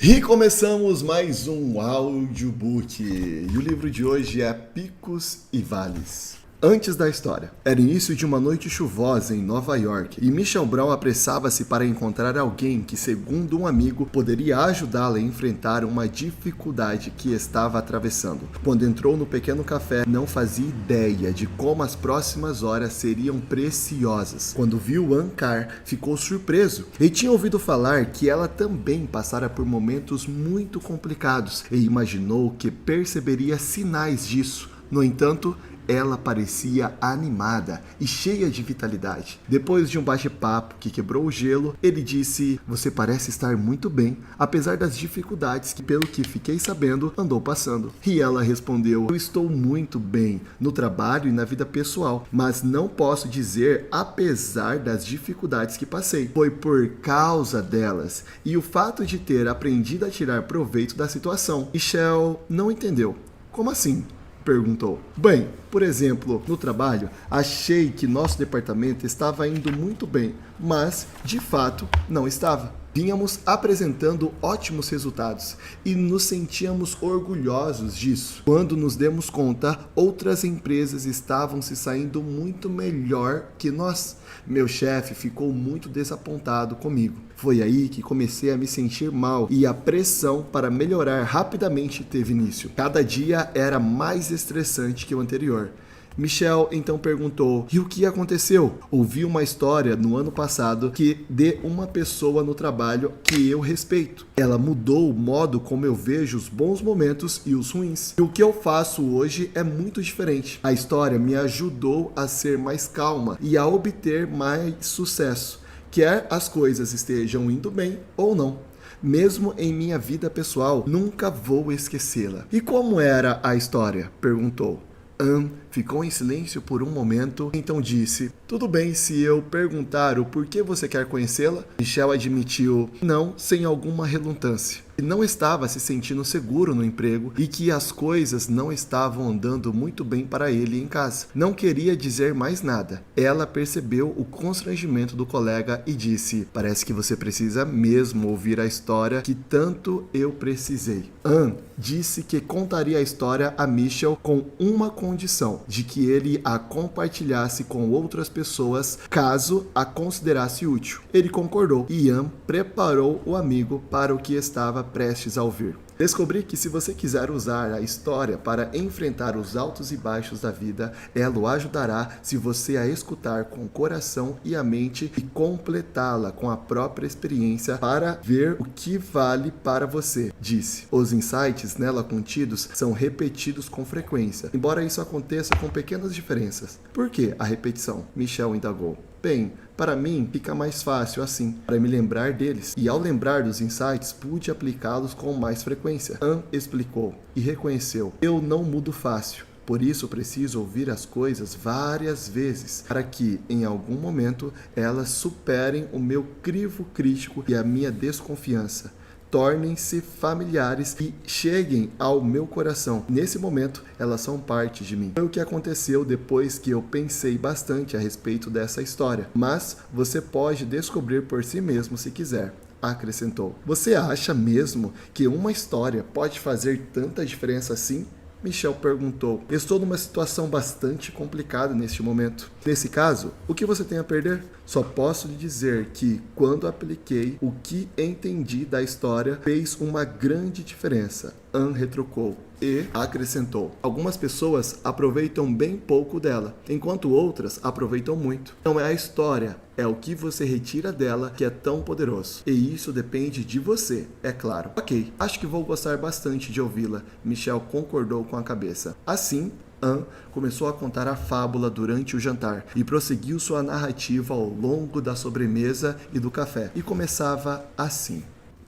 E começamos mais um audiobook. E o livro de hoje é Picos e Vales. Antes da história. Era início de uma noite chuvosa em Nova York e Michelle Brown apressava-se para encontrar alguém que, segundo um amigo, poderia ajudá-la a enfrentar uma dificuldade que estava atravessando. Quando entrou no pequeno café, não fazia ideia de como as próximas horas seriam preciosas. Quando viu Ann Carr, ficou surpreso e tinha ouvido falar que ela também passara por momentos muito complicados e imaginou que perceberia sinais disso. No entanto, ela parecia animada e cheia de vitalidade. Depois de um bate-papo que quebrou o gelo, ele disse: "Você parece estar muito bem, apesar das dificuldades que, pelo que fiquei sabendo, andou passando." E ela respondeu: "Eu estou muito bem, no trabalho e na vida pessoal, mas não posso dizer apesar das dificuldades que passei. Foi por causa delas e o fato de ter aprendido a tirar proveito da situação." Michelle não entendeu. "Como assim?" perguntou. "Bem, por exemplo, no trabalho, achei que nosso departamento estava indo muito bem, mas, de fato, não estava. Vínhamos apresentando ótimos resultados e nos sentíamos orgulhosos disso. Quando nos demos conta, outras empresas estavam se saindo muito melhor que nós. Meu chefe ficou muito desapontado comigo. Foi aí que comecei a me sentir mal e a pressão para melhorar rapidamente teve início. Cada dia era mais estressante que o anterior." Michelle então perguntou: "E o que aconteceu?" "Ouvi uma história no ano passado de uma pessoa no trabalho que eu respeito. Ela mudou o modo como eu vejo os bons momentos e os ruins. E o que eu faço hoje é muito diferente. A história me ajudou a ser mais calma e a obter mais sucesso, quer as coisas estejam indo bem ou não. Mesmo em minha vida pessoal, nunca vou esquecê-la." "E como era a história?" perguntou. Ann ficou em silêncio por um momento, então disse: "Tudo bem se eu perguntar o porquê você quer conhecê-la?" Michelle admitiu não sem alguma relutância. Não estava se sentindo seguro no emprego e que as coisas não estavam andando muito bem para ele em casa. Não queria dizer mais nada. Ela percebeu o constrangimento do colega e disse: "Parece que você precisa mesmo ouvir a história que tanto eu precisei." Ann disse que contaria a história a Michelle com uma condição: de que ele a compartilhasse com outras pessoas caso a considerasse útil. Ele concordou e Ann preparou o amigo para o que estava prestes a ouvir. Descobri que, se você quiser usar a história para enfrentar os altos e baixos da vida, ela o ajudará se você a escutar com o coração e a mente e completá-la com a própria experiência para ver o que vale para você, disse. Os insights nela contidos são repetidos com frequência, embora isso aconteça com pequenas diferenças. "Por que a repetição?" Michelle indagou. "Bem, para mim fica mais fácil assim, para me lembrar deles, e ao lembrar dos insights pude aplicá-los com mais frequência." Ann explicou e reconheceu: "Eu não mudo fácil. Por isso preciso ouvir as coisas várias vezes, para que, em algum momento, elas superem o meu crivo crítico e a minha desconfiança. Tornem-se familiares e cheguem ao meu coração. Nesse momento, elas são parte de mim." Foi o que aconteceu depois que eu pensei bastante a respeito dessa história. "Mas você pode descobrir por si mesmo se quiser", acrescentou. "Você acha mesmo que uma história pode fazer tanta diferença assim?" Michelle perguntou. "Estou numa situação bastante complicada neste momento." "Nesse caso, o que você tem a perder?" "Só posso lhe dizer que, quando apliquei o que entendi da história, fez uma grande diferença." Ann retrucou e acrescentou: "Algumas pessoas aproveitam bem pouco dela, enquanto outras aproveitam muito. Não é a história, é o que você retira dela que é tão poderoso. E isso depende de você, é claro." "Ok, acho que vou gostar bastante de ouvi-la." Michelle concordou com a cabeça. Assim, Ann começou a contar a fábula durante o jantar e prosseguiu sua narrativa ao longo da sobremesa e do café. E começava assim.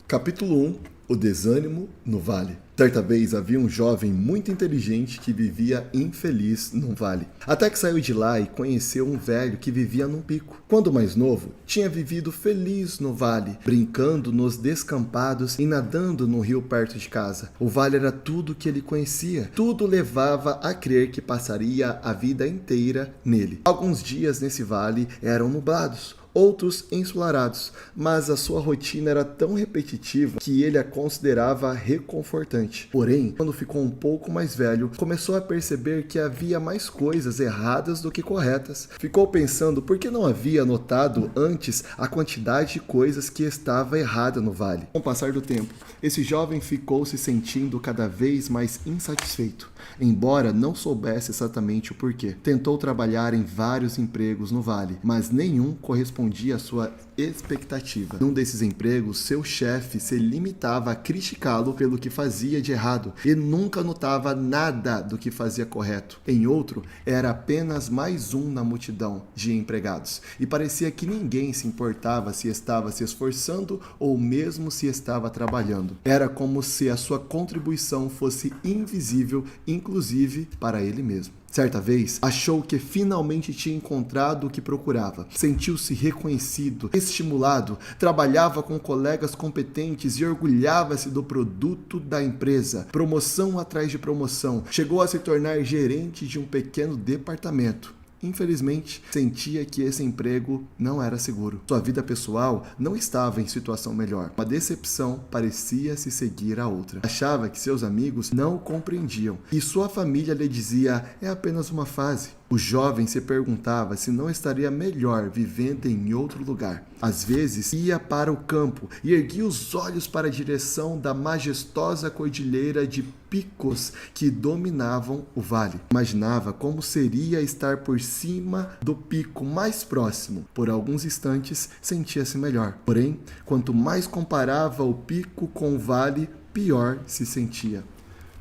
Capítulo 1. O desânimo no vale. Certa vez havia um jovem muito inteligente que vivia infeliz num vale. Até que saiu de lá e conheceu um velho que vivia num pico. Quando mais novo, tinha vivido feliz no vale, brincando nos descampados e nadando no rio perto de casa. O vale era tudo que ele conhecia. Tudo levava a crer que passaria a vida inteira nele. Alguns dias nesse vale eram nublados, outros ensolarados, mas a sua rotina era tão repetitiva que ele a considerava reconfortante. Porém, quando ficou um pouco mais velho, começou a perceber que havia mais coisas erradas do que corretas. Ficou pensando por que não havia notado antes a quantidade de coisas que estava errada no vale. Com o passar do tempo, esse jovem ficou se sentindo cada vez mais insatisfeito, embora não soubesse exatamente o porquê. Tentou trabalhar em vários empregos no vale, mas nenhum correspondia à sua expectativa. Num desses empregos, seu chefe se limitava a criticá-lo pelo que fazia de errado e nunca notava nada do que fazia correto. Em outro, era apenas mais um na multidão de empregados e parecia que ninguém se importava se estava se esforçando ou mesmo se estava trabalhando. Era como se a sua contribuição fosse invisível, inclusive para ele mesmo. Certa vez, achou que finalmente tinha encontrado o que procurava. Sentiu-se reconhecido, estimulado, trabalhava com colegas competentes e orgulhava-se do produto da empresa. Promoção atrás de promoção, chegou a se tornar gerente de um pequeno departamento. Infelizmente, sentia que esse emprego não era seguro. Sua vida pessoal não estava em situação melhor. Uma decepção parecia se seguir a outra. Achava que seus amigos não o compreendiam e sua família lhe dizia: é apenas uma fase. O jovem se perguntava se não estaria melhor vivendo em outro lugar. Às vezes, ia para o campo e erguia os olhos para a direção da majestosa cordilheira de picos que dominavam o vale. Imaginava como seria estar por cima do pico mais próximo. Por alguns instantes, sentia-se melhor. Porém, quanto mais comparava o pico com o vale, pior se sentia.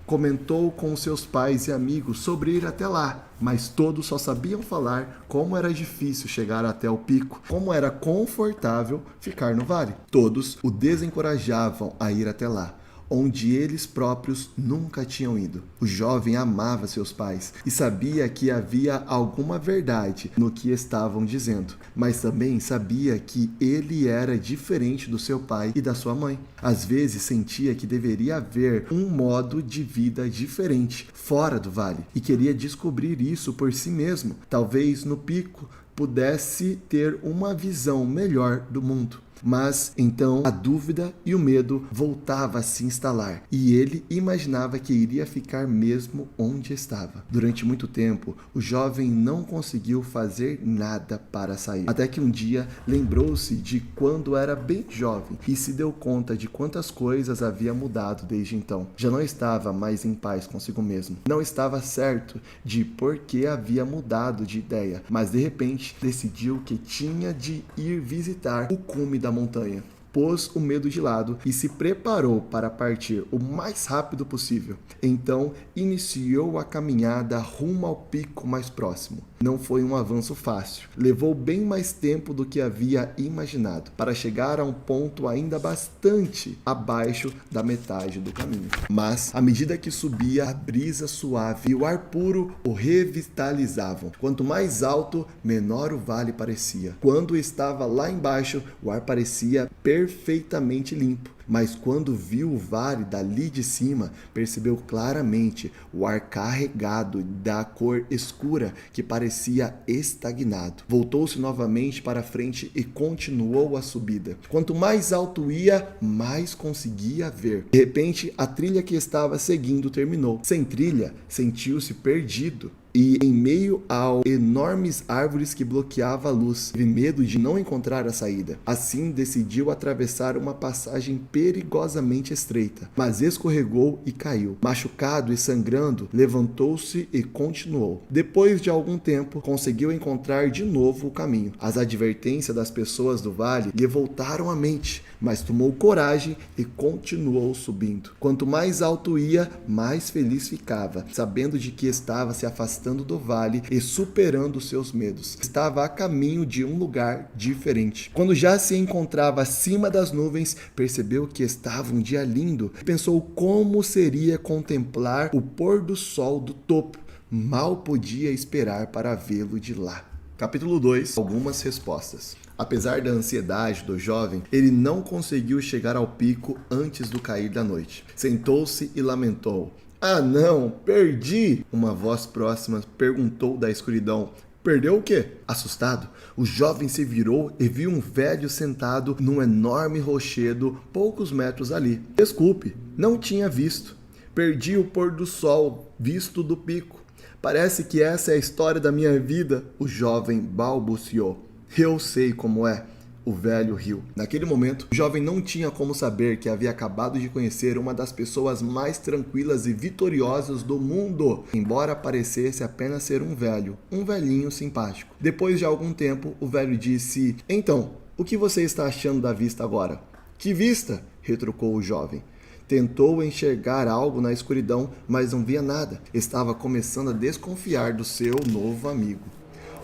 Comentou com seus pais e amigos sobre ir até lá, mas todos só sabiam falar como era difícil chegar até o pico, como era confortável ficar no vale. Todos o desencorajavam a ir até lá, onde eles próprios nunca tinham ido. O jovem amava seus pais e sabia que havia alguma verdade no que estavam dizendo, mas também sabia que ele era diferente do seu pai e da sua mãe. Às vezes sentia que deveria haver um modo de vida diferente, fora do vale, e queria descobrir isso por si mesmo. Talvez no pico pudesse ter uma visão melhor do mundo. Mas então a dúvida e o medo voltava a se instalar e ele imaginava que iria ficar mesmo onde estava. Durante muito tempo, o jovem não conseguiu fazer nada para sair. Até que um dia lembrou-se de quando era bem jovem e se deu conta de quantas coisas havia mudado desde então. Já não estava mais em paz consigo mesmo. Não estava certo de por que havia mudado de ideia, mas de repente decidiu que tinha de ir visitar o cume da montanha. Pôs o medo de lado e se preparou para partir o mais rápido possível. Então, iniciou a caminhada rumo ao pico mais próximo. Não foi um avanço fácil. Levou bem mais tempo do que havia imaginado, para chegar a um ponto ainda bastante abaixo da metade do caminho. Mas, à medida que subia, a brisa suave e o ar puro o revitalizavam. Quanto mais alto, menor o vale parecia. Quando estava lá embaixo, o ar parecia perfeitamente limpo. Mas quando viu o vale dali de cima, percebeu claramente o ar carregado da cor escura que parecia estagnado. Voltou-se novamente para frente e continuou a subida. Quanto mais alto ia, mais conseguia ver. De repente, a trilha que estava seguindo terminou. Sem trilha, sentiu-se perdido. E em meio a enormes árvores que bloqueavam a luz, teve medo de não encontrar a saída. Assim, decidiu atravessar uma passagem perigosamente estreita, mas escorregou e caiu. Machucado e sangrando, levantou-se e continuou. Depois de algum tempo, conseguiu encontrar de novo o caminho. As advertências das pessoas do vale lhe voltaram à mente, mas tomou coragem e continuou subindo. Quanto mais alto ia, mais feliz ficava, sabendo de que estava se afastando do vale e superando seus medos. Estava a caminho de um lugar diferente. Quando já se encontrava acima das nuvens, percebeu que estava um dia lindo e pensou como seria contemplar o pôr do sol do topo. Mal podia esperar para vê-lo de lá. Capítulo 2. Algumas respostas. Apesar da ansiedade do jovem, ele não conseguiu chegar ao pico antes do cair da noite. Sentou-se e lamentou. Ah não, perdi! Uma voz próxima perguntou da escuridão. Perdeu o quê? Assustado, o jovem se virou e viu um velho sentado num enorme rochedo poucos metros ali. Desculpe, não tinha visto. Perdi o pôr do sol visto do pico. Parece que essa é a história da minha vida, o jovem balbuciou. Eu sei como é. O velho riu. Naquele momento, o jovem não tinha como saber que havia acabado de conhecer uma das pessoas mais tranquilas e vitoriosas do mundo, embora parecesse apenas ser um velhinho simpático. Depois de algum tempo, o velho disse: Então, o que você está achando da vista agora? Que vista? Retrucou o jovem. Tentou enxergar algo na escuridão, mas não via nada. Estava começando a desconfiar do seu novo amigo.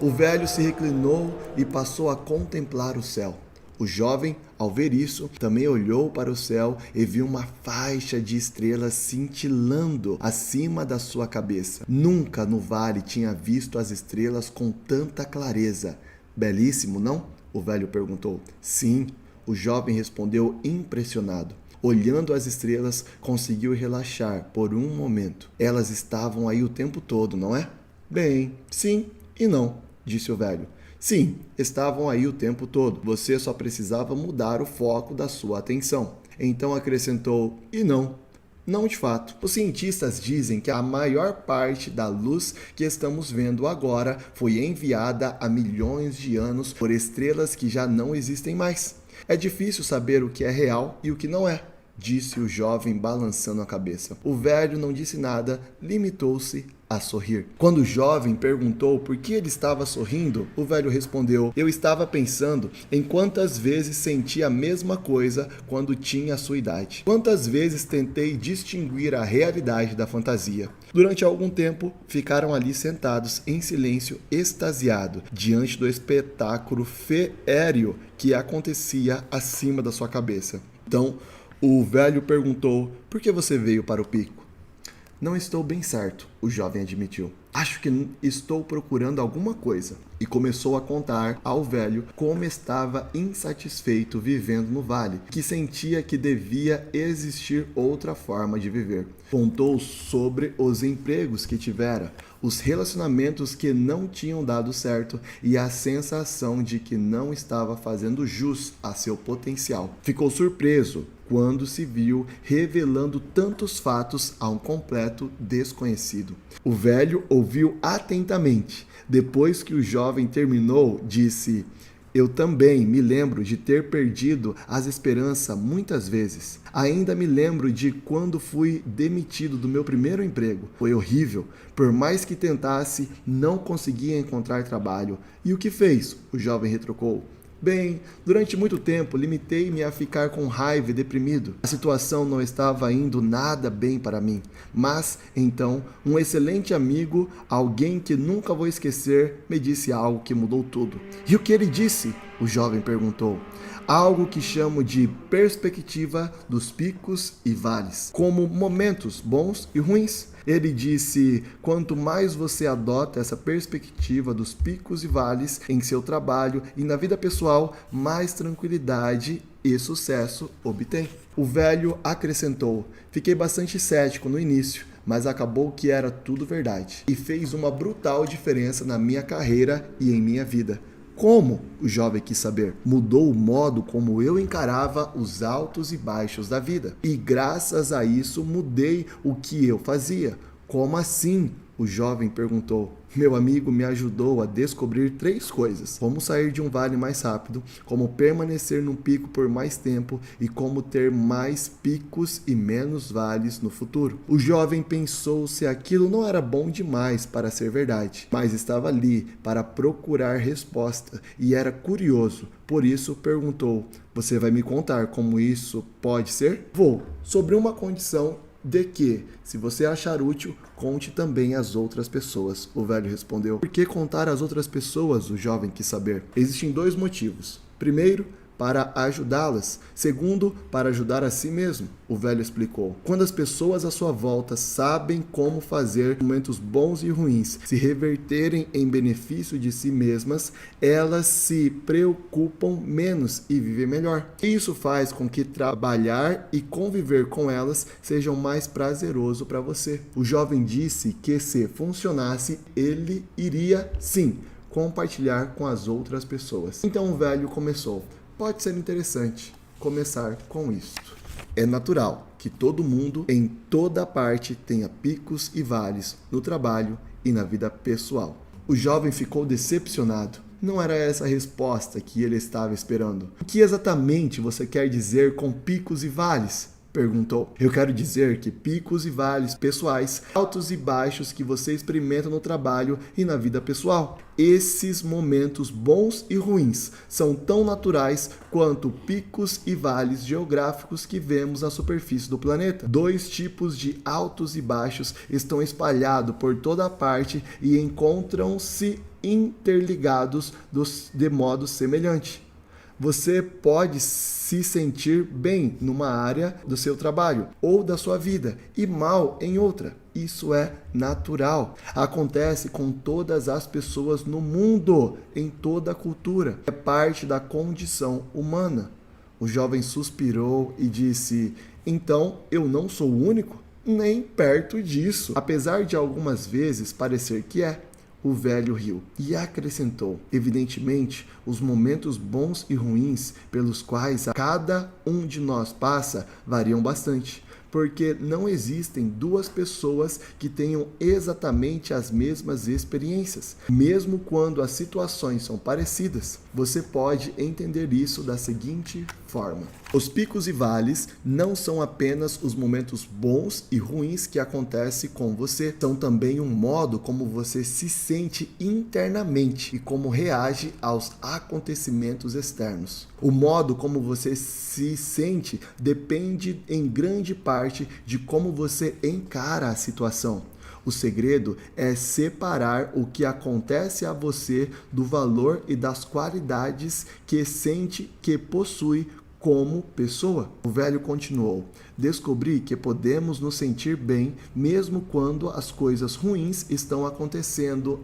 O velho se reclinou e passou a contemplar o céu. O jovem, ao ver isso, também olhou para o céu e viu uma faixa de estrelas cintilando acima da sua cabeça. Nunca no vale tinha visto as estrelas com tanta clareza. Belíssimo, não? O velho perguntou. Sim, o jovem respondeu impressionado. Olhando as estrelas, conseguiu relaxar por um momento. Elas estavam aí o tempo todo, não é? Bem, sim e não, disse o velho. Sim, estavam aí o tempo todo. Você só precisava mudar o foco da sua atenção. Então acrescentou, e não. Não de fato. Os cientistas dizem que a maior parte da luz que estamos vendo agora foi enviada há milhões de anos por estrelas que já não existem mais. É difícil saber o que é real e o que não é, disse o jovem balançando a cabeça. O velho não disse nada, limitou-se a sorrir. Quando o jovem perguntou por que ele estava sorrindo, o velho respondeu: Eu estava pensando em quantas vezes senti a mesma coisa quando tinha a sua idade. Quantas vezes tentei distinguir a realidade da fantasia. Durante algum tempo, ficaram ali sentados em silêncio extasiado, diante do espetáculo feéreo que acontecia acima da sua cabeça. Então, o velho perguntou: Por que você veio para o pico? Não estou bem certo, o jovem admitiu. Acho que estou procurando alguma coisa. E começou a contar ao velho como estava insatisfeito vivendo no vale, que sentia que devia existir outra forma de viver. Contou sobre os empregos que tivera, os relacionamentos que não tinham dado certo e a sensação de que não estava fazendo jus a seu potencial. Ficou surpreso quando se viu revelando tantos fatos a um completo desconhecido. O velho ouviu atentamente. Depois que o jovem terminou, disse: Eu também me lembro de ter perdido as esperanças muitas vezes. Ainda me lembro de quando fui demitido do meu primeiro emprego. Foi horrível. Por mais que tentasse, não conseguia encontrar trabalho. E o que fez? O jovem retrucou. Bem, durante muito tempo limitei-me a ficar com raiva e deprimido. A situação não estava indo nada bem para mim. Mas, então, um excelente amigo, alguém que nunca vou esquecer, me disse algo que mudou tudo. E o que ele disse? O jovem perguntou. Algo que chamo de perspectiva dos picos e vales, como momentos bons e ruins. Ele disse: quanto mais você adota essa perspectiva dos picos e vales em seu trabalho e na vida pessoal, mais tranquilidade e sucesso obtém. O velho acrescentou: fiquei bastante cético no início, mas acabou que era tudo verdade e fez uma brutal diferença na minha carreira e em minha vida. Como? O jovem quis saber. Mudou o modo como eu encarava os altos e baixos da vida. E graças a isso mudei o que eu fazia. Como assim? O jovem perguntou. Meu amigo me ajudou a descobrir 3 coisas. Como sair de um vale mais rápido, como permanecer num pico por mais tempo e como ter mais picos e menos vales no futuro. O jovem pensou se aquilo não era bom demais para ser verdade, mas estava ali para procurar resposta e era curioso. Por isso perguntou: Você vai me contar como isso pode ser? Vou, sobre uma condição de que, se você achar útil, conte também às outras pessoas, o velho respondeu. Por que contar às outras pessoas? O jovem quis saber. Existem 2 motivos. Primeiro, para ajudá-las. Segundo, para ajudar a si mesmo, o velho explicou. Quando as pessoas à sua volta sabem como fazer momentos bons e ruins se reverterem em benefício de si mesmas, elas se preocupam menos e vivem melhor. Isso faz com que trabalhar e conviver com elas sejam mais prazeroso para você. O jovem disse que se funcionasse, ele iria sim compartilhar com as outras pessoas. Então o velho começou. Pode ser interessante começar com isto. É natural que todo mundo, em toda parte, tenha picos e vales no trabalho e na vida pessoal. O jovem ficou decepcionado. Não era essa a resposta que ele estava esperando. O que exatamente você quer dizer com picos e vales? Perguntou. Eu quero dizer que picos e vales pessoais, altos e baixos que você experimenta no trabalho e na vida pessoal. Esses momentos bons e ruins são tão naturais quanto picos e vales geográficos que vemos na superfície do planeta. Dois tipos de altos e baixos estão espalhados por toda parte e encontram-se interligados de modo semelhante. Você pode se sentir bem numa área do seu trabalho ou da sua vida e mal em outra. Isso é natural. Acontece com todas as pessoas no mundo, em toda a cultura. É parte da condição humana. O jovem suspirou e disse: então eu não sou o único? Nem perto disso. Apesar de algumas vezes parecer que é. O velho riu e acrescentou: evidentemente, os momentos bons e ruins pelos quais cada um de nós passa variam bastante, porque não existem duas pessoas que tenham exatamente as mesmas experiências, mesmo quando as situações são parecidas. Você pode entender isso da seguinte forma: os picos e vales não são apenas os momentos bons e ruins que acontecem com você, são também um modo como você se sente internamente e como reage aos acontecimentos externos. O modo como você se sente depende em grande parte de como você encara a situação. O segredo é separar o que acontece a você do valor e das qualidades que sente que possui como pessoa. O velho continuou: descobri que podemos nos sentir bem mesmo quando as coisas ruins estão acontecendo.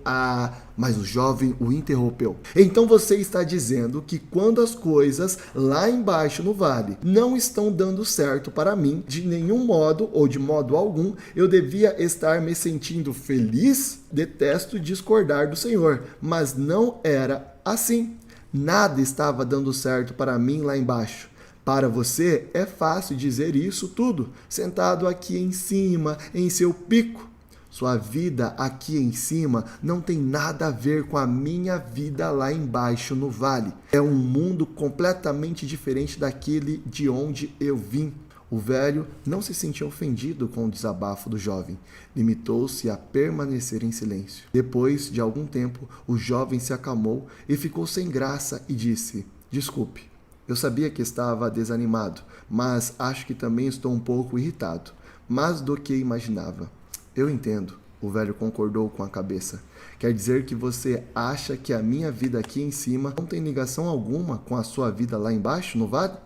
Mas o jovem o interrompeu. Então você está dizendo que quando as coisas lá embaixo no vale não estão dando certo para mim, de nenhum modo ou de modo algum, eu devia estar me sentindo feliz? Detesto discordar do Senhor, mas não era assim. Nada estava dando certo para mim lá embaixo. Para você é fácil dizer isso tudo, sentado aqui em cima, em seu pico. Sua vida aqui em cima não tem nada a ver com a minha vida lá embaixo no vale. É um mundo completamente diferente daquele de onde eu vim. O velho não se sentiu ofendido com o desabafo do jovem. Limitou-se a permanecer em silêncio. Depois de algum tempo, o jovem se acalmou e ficou sem graça e disse: desculpe. Eu sabia que estava desanimado, mas acho que também estou um pouco irritado, mais do que imaginava. Eu entendo, o velho concordou com a cabeça. Quer dizer que você acha que a minha vida aqui em cima não tem ligação alguma com a sua vida lá embaixo, no vale?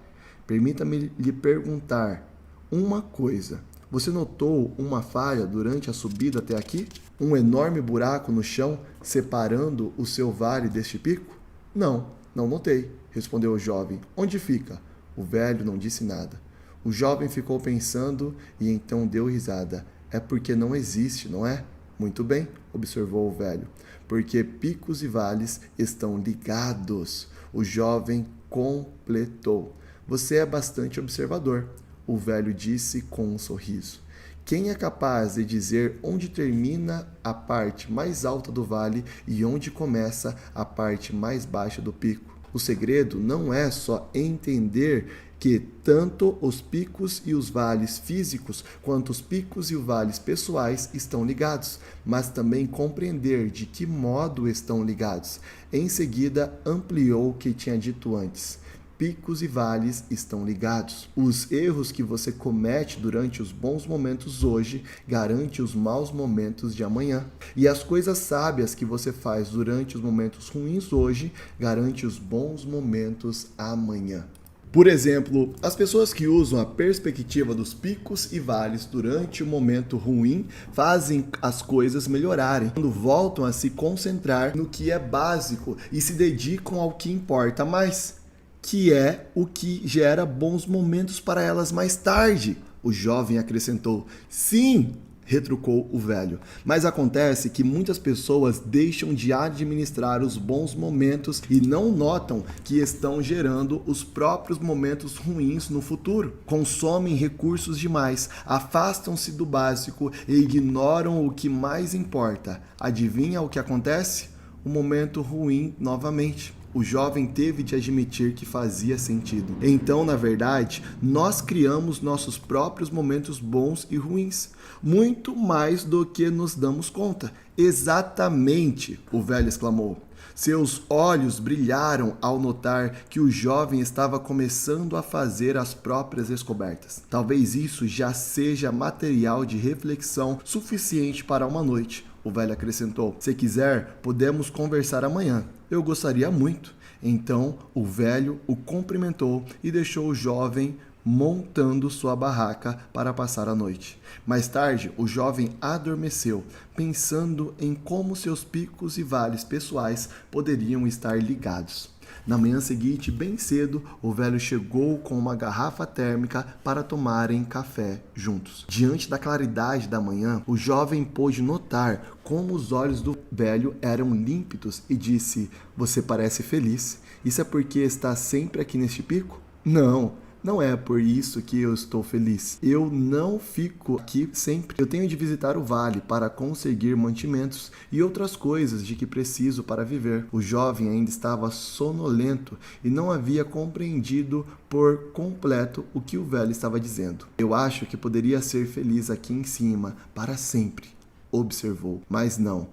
Permita-me lhe perguntar uma coisa. Você notou uma falha durante a subida até aqui? Um enorme buraco no chão separando o seu vale deste pico? Não notei, respondeu o jovem. Onde fica? O velho não disse nada. O jovem ficou pensando e então deu risada. É porque não existe, não é? Muito bem, observou o velho. Porque picos e vales estão ligados. O jovem completou. Você é bastante observador, o velho disse com um sorriso. Quem é capaz de dizer onde termina a parte mais alta do vale e onde começa a parte mais baixa do pico? O segredo não é só entender que tanto os picos e os vales físicos quanto os picos e os vales pessoais estão ligados, mas também compreender de que modo estão ligados. Em seguida, ampliou o que tinha dito antes. Picos e vales estão ligados. Os erros que você comete durante os bons momentos hoje garantem os maus momentos de amanhã. E as coisas sábias que você faz durante os momentos ruins hoje garantem os bons momentos amanhã. Por exemplo, as pessoas que usam a perspectiva dos picos e vales durante o momento ruim fazem as coisas melhorarem, quando voltam a se concentrar no que é básico e se dedicam ao que importa mais, que é o que gera bons momentos para elas mais tarde. O jovem acrescentou: sim, retrucou o velho. Mas acontece que muitas pessoas deixam de administrar os bons momentos e não notam que estão gerando os próprios momentos ruins no futuro. Consomem recursos demais, afastam-se do básico e ignoram o que mais importa. Adivinha o que acontece? Um momento ruim novamente. O jovem teve de admitir que fazia sentido. Então, na verdade, nós criamos nossos próprios momentos bons e ruins, muito mais do que nos damos conta. Exatamente, o velho exclamou. Seus olhos brilharam ao notar que o jovem estava começando a fazer as próprias descobertas. Talvez isso já seja material de reflexão suficiente para uma noite. O velho acrescentou: se quiser, podemos conversar amanhã. Eu gostaria muito. Então, o velho o cumprimentou e deixou o jovem montando sua barraca para passar a noite. Mais tarde, o jovem adormeceu, pensando em como seus picos e vales pessoais poderiam estar ligados. Na manhã seguinte, bem cedo, o velho chegou com uma garrafa térmica para tomarem café juntos. Diante da claridade da manhã, o jovem pôde notar como os olhos do velho eram límpidos e disse: "Você parece feliz. Isso é porque está sempre aqui neste pico?" Não é por isso que eu estou feliz. Eu não fico aqui sempre. Eu tenho de visitar o vale para conseguir mantimentos e outras coisas de que preciso para viver. O jovem ainda estava sonolento e não havia compreendido por completo o que o velho estava dizendo. Eu acho que poderia ser feliz aqui em cima para sempre, observou. Mas não,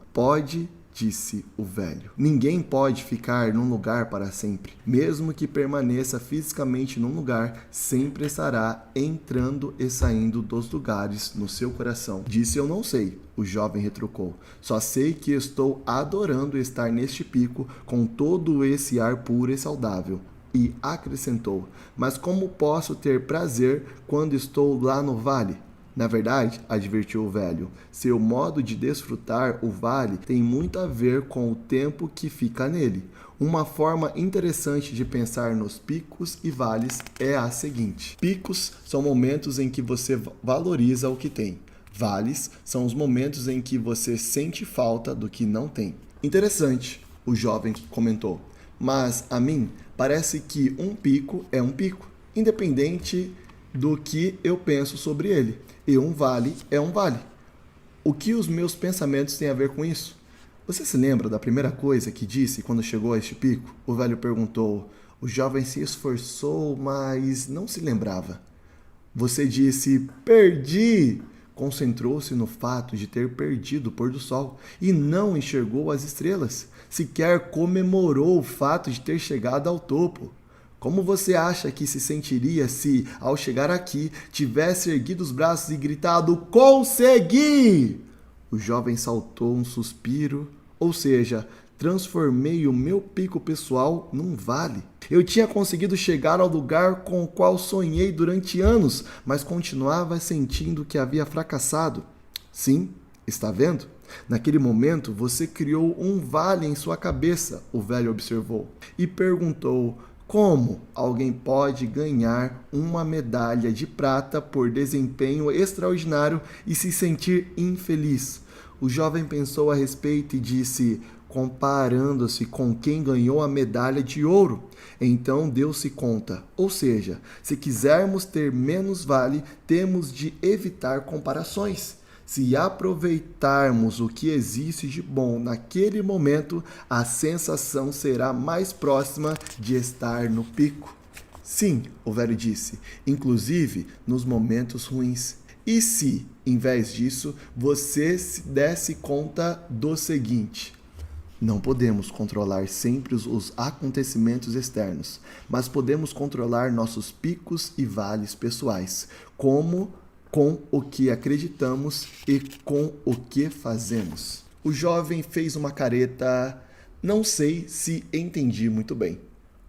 disse o velho. Ninguém pode ficar num lugar para sempre. Mesmo que permaneça fisicamente num lugar, sempre estará entrando e saindo dos lugares no seu coração. Disse: eu não sei, o jovem retrucou. Só sei que estou adorando estar neste pico com todo esse ar puro e saudável. E acrescentou: mas como posso ter prazer quando estou lá no vale? Na verdade, advertiu o velho, seu modo de desfrutar o vale tem muito a ver com o tempo que fica nele. Uma forma interessante de pensar nos picos e vales é a seguinte: picos são momentos em que você valoriza o que tem. Vales são os momentos em que você sente falta do que não tem. Interessante, o jovem comentou, mas a mim parece que um pico é um pico, independente do que eu penso sobre ele. E um vale é um vale. O que os meus pensamentos têm a ver com isso? Você se lembra da primeira coisa que disse quando chegou a este pico? O velho perguntou. O jovem se esforçou, mas não se lembrava. Você disse: perdi! Concentrou-se no fato de ter perdido o pôr do sol e não enxergou as estrelas. Sequer comemorou o fato de ter chegado ao topo. Como você acha que se sentiria se, ao chegar aqui, tivesse erguido os braços e gritado: consegui! O jovem saltou um suspiro, ou seja, transformei o meu pico pessoal num vale. Eu tinha conseguido chegar ao lugar com o qual sonhei durante anos, mas continuava sentindo que havia fracassado. Sim, está vendo? Naquele momento, você criou um vale em sua cabeça, o velho observou, e perguntou: como alguém pode ganhar uma medalha de prata por desempenho extraordinário e se sentir infeliz? O jovem pensou a respeito e disse, comparando-se com quem ganhou a medalha de ouro. Então deu-se conta. Ou seja, se quisermos ter menos vale, temos de evitar comparações. Se aproveitarmos o que existe de bom naquele momento, a sensação será mais próxima de estar no pico. Sim, o velho disse, inclusive nos momentos ruins. E se, em vez disso, você se desse conta do seguinte: não podemos controlar sempre os acontecimentos externos, mas podemos controlar nossos picos e vales pessoais, com o que acreditamos e com o que fazemos. O jovem fez uma careta. Não sei se entendi muito bem.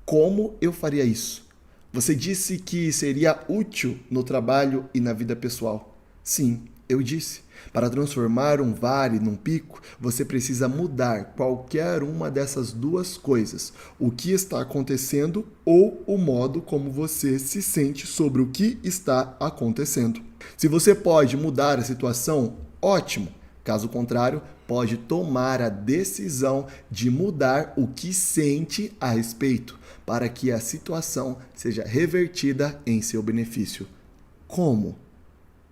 Como eu faria isso? Você disse que seria útil no trabalho e na vida pessoal. Sim, eu disse. Para transformar um vale num pico, você precisa mudar qualquer uma dessas duas coisas. O que está acontecendo ou o modo como você se sente sobre o que está acontecendo. Se você pode mudar a situação, ótimo. Caso contrário, pode tomar a decisão de mudar o que sente a respeito, para que a situação seja revertida em seu benefício. Como?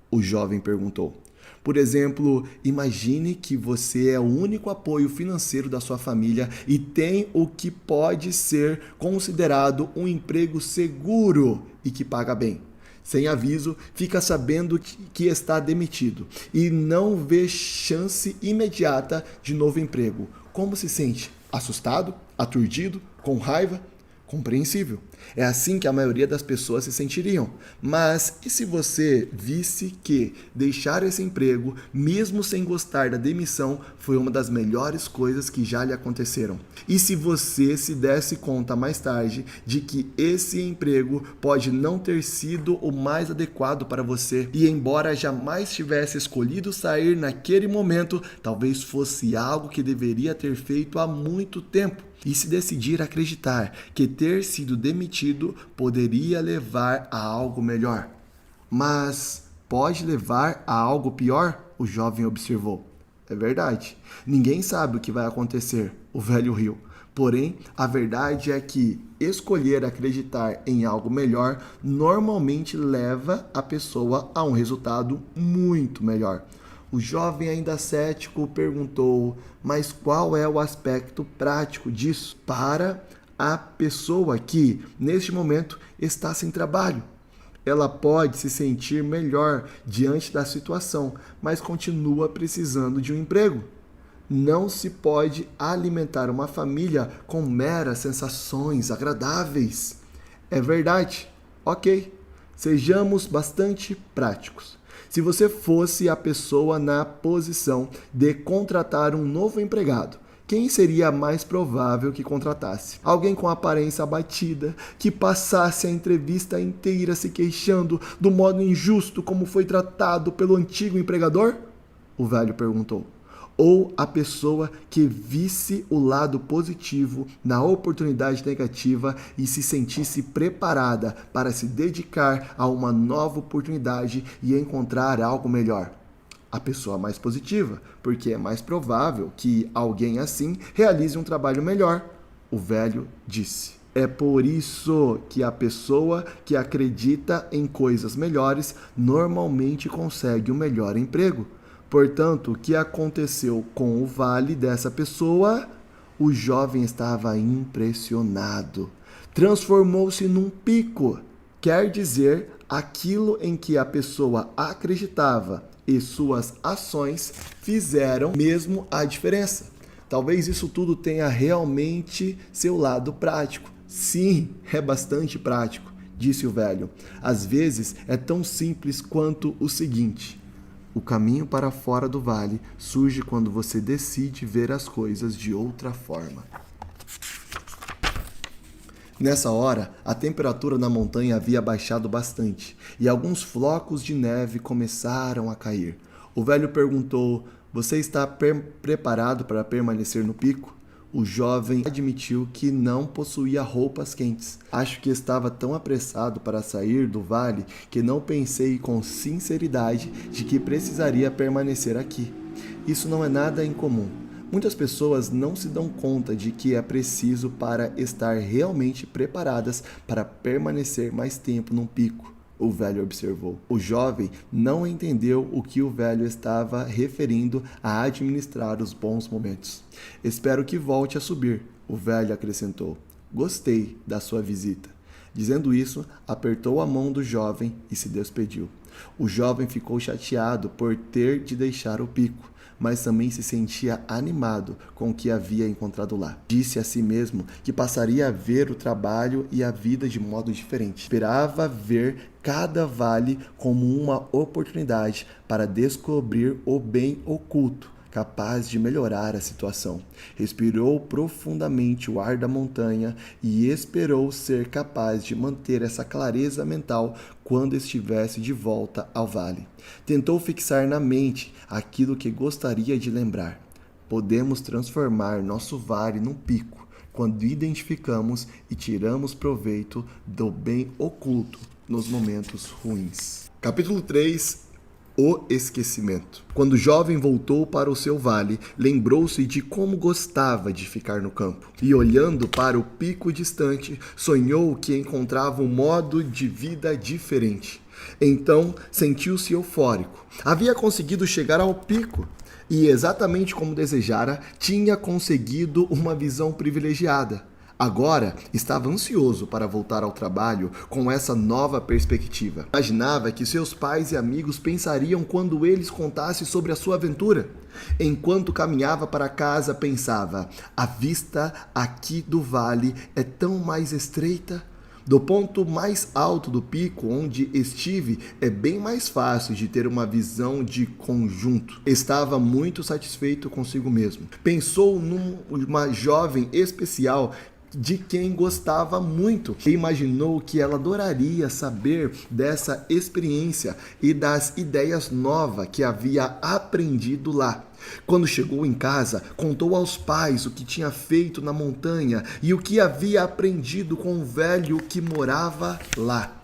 O jovem perguntou. Por exemplo, imagine que você é o único apoio financeiro da sua família e tem o que pode ser considerado um emprego seguro e que paga bem. Sem aviso, fica sabendo que está demitido e não vê chance imediata de novo emprego. Como se sente? Assustado? Aturdido? Com raiva? Compreensível. É assim que a maioria das pessoas se sentiriam. Mas e se você visse que deixar esse emprego, mesmo sem gostar da demissão, foi uma das melhores coisas que já lhe aconteceram? E se você se desse conta mais tarde de que esse emprego pode não ter sido o mais adequado para você e, embora jamais tivesse escolhido sair naquele momento, talvez fosse algo que deveria ter feito há muito tempo? E se decidir acreditar que ter sido demitido poderia levar a algo melhor? Mas pode levar a algo pior? O jovem observou. É verdade. Ninguém sabe o que vai acontecer, o velho riu. Porém, a verdade é que escolher acreditar em algo melhor normalmente leva a pessoa a um resultado muito melhor. O jovem, ainda cético, perguntou: mas qual é o aspecto prático disso para a pessoa que, neste momento, está sem trabalho? Ela pode se sentir melhor diante da situação, mas continua precisando de um emprego. Não se pode alimentar uma família com meras sensações agradáveis. É verdade? Ok. Sejamos bastante práticos. Se você fosse a pessoa na posição de contratar um novo empregado, quem seria mais provável que contratasse? Alguém com aparência abatida, que passasse a entrevista inteira se queixando do modo injusto como foi tratado pelo antigo empregador? O velho perguntou. Ou a pessoa que visse o lado positivo na oportunidade negativa e se sentisse preparada para se dedicar a uma nova oportunidade e encontrar algo melhor? A pessoa mais positiva, porque é mais provável que alguém assim realize um trabalho melhor, o velho disse. É por isso que a pessoa que acredita em coisas melhores normalmente consegue um melhor emprego. Portanto, o que aconteceu com o vale dessa pessoa? O jovem estava impressionado. Transformou-se num pico. Quer dizer, aquilo em que a pessoa acreditava e suas ações fizeram mesmo a diferença. Talvez isso tudo tenha realmente seu lado prático. Sim, é bastante prático, disse o velho. Às vezes é tão simples quanto o seguinte: o caminho para fora do vale surge quando você decide ver as coisas de outra forma. Nessa hora, a temperatura na montanha havia baixado bastante e alguns flocos de neve começaram a cair. O velho perguntou: você está preparado para permanecer no pico? O jovem admitiu que não possuía roupas quentes. Acho que estava tão apressado para sair do vale que não pensei com sinceridade de que precisaria permanecer aqui. Isso não é nada incomum. Muitas pessoas não se dão conta de que é preciso para estar realmente preparadas para permanecer mais tempo num pico. O velho observou. O jovem não entendeu o que o velho estava referindo a administrar os bons momentos. Espero que volte a subir, o velho acrescentou. Gostei da sua visita. Dizendo isso, apertou a mão do jovem e se despediu. O jovem ficou chateado por ter de deixar o pico, mas também se sentia animado com o que havia encontrado lá. Disse a si mesmo que passaria a ver o trabalho e a vida de modo diferente. Esperava ver cada vale como uma oportunidade para descobrir o bem oculto, capaz de melhorar a situação. Respirou profundamente o ar da montanha e esperou ser capaz de manter essa clareza mental quando estivesse de volta ao vale. Tentou fixar na mente aquilo que gostaria de lembrar. Podemos transformar nosso vale num pico quando identificamos e tiramos proveito do bem oculto nos momentos ruins. Capítulo 3. O esquecimento. Quando o jovem voltou para o seu vale, lembrou-se de como gostava de ficar no campo. E olhando para o pico distante, sonhou que encontrava um modo de vida diferente. Então, sentiu-se eufórico. Havia conseguido chegar ao pico. E, exatamente como desejara, tinha conseguido uma visão privilegiada. Agora estava ansioso para voltar ao trabalho com essa nova perspectiva. Imaginava que seus pais e amigos pensariam quando eles contassem sobre a sua aventura. Enquanto caminhava para casa, pensava: a vista aqui do vale é tão mais estreita. Do ponto mais alto do pico onde estive, é bem mais fácil de ter uma visão de conjunto. Estava muito satisfeito consigo mesmo. Pensou numa jovem especial de quem gostava muito e imaginou que ela adoraria saber dessa experiência e das ideias novas que havia aprendido lá. Quando chegou em casa, contou aos pais o que tinha feito na montanha e o que havia aprendido com o velho que morava lá.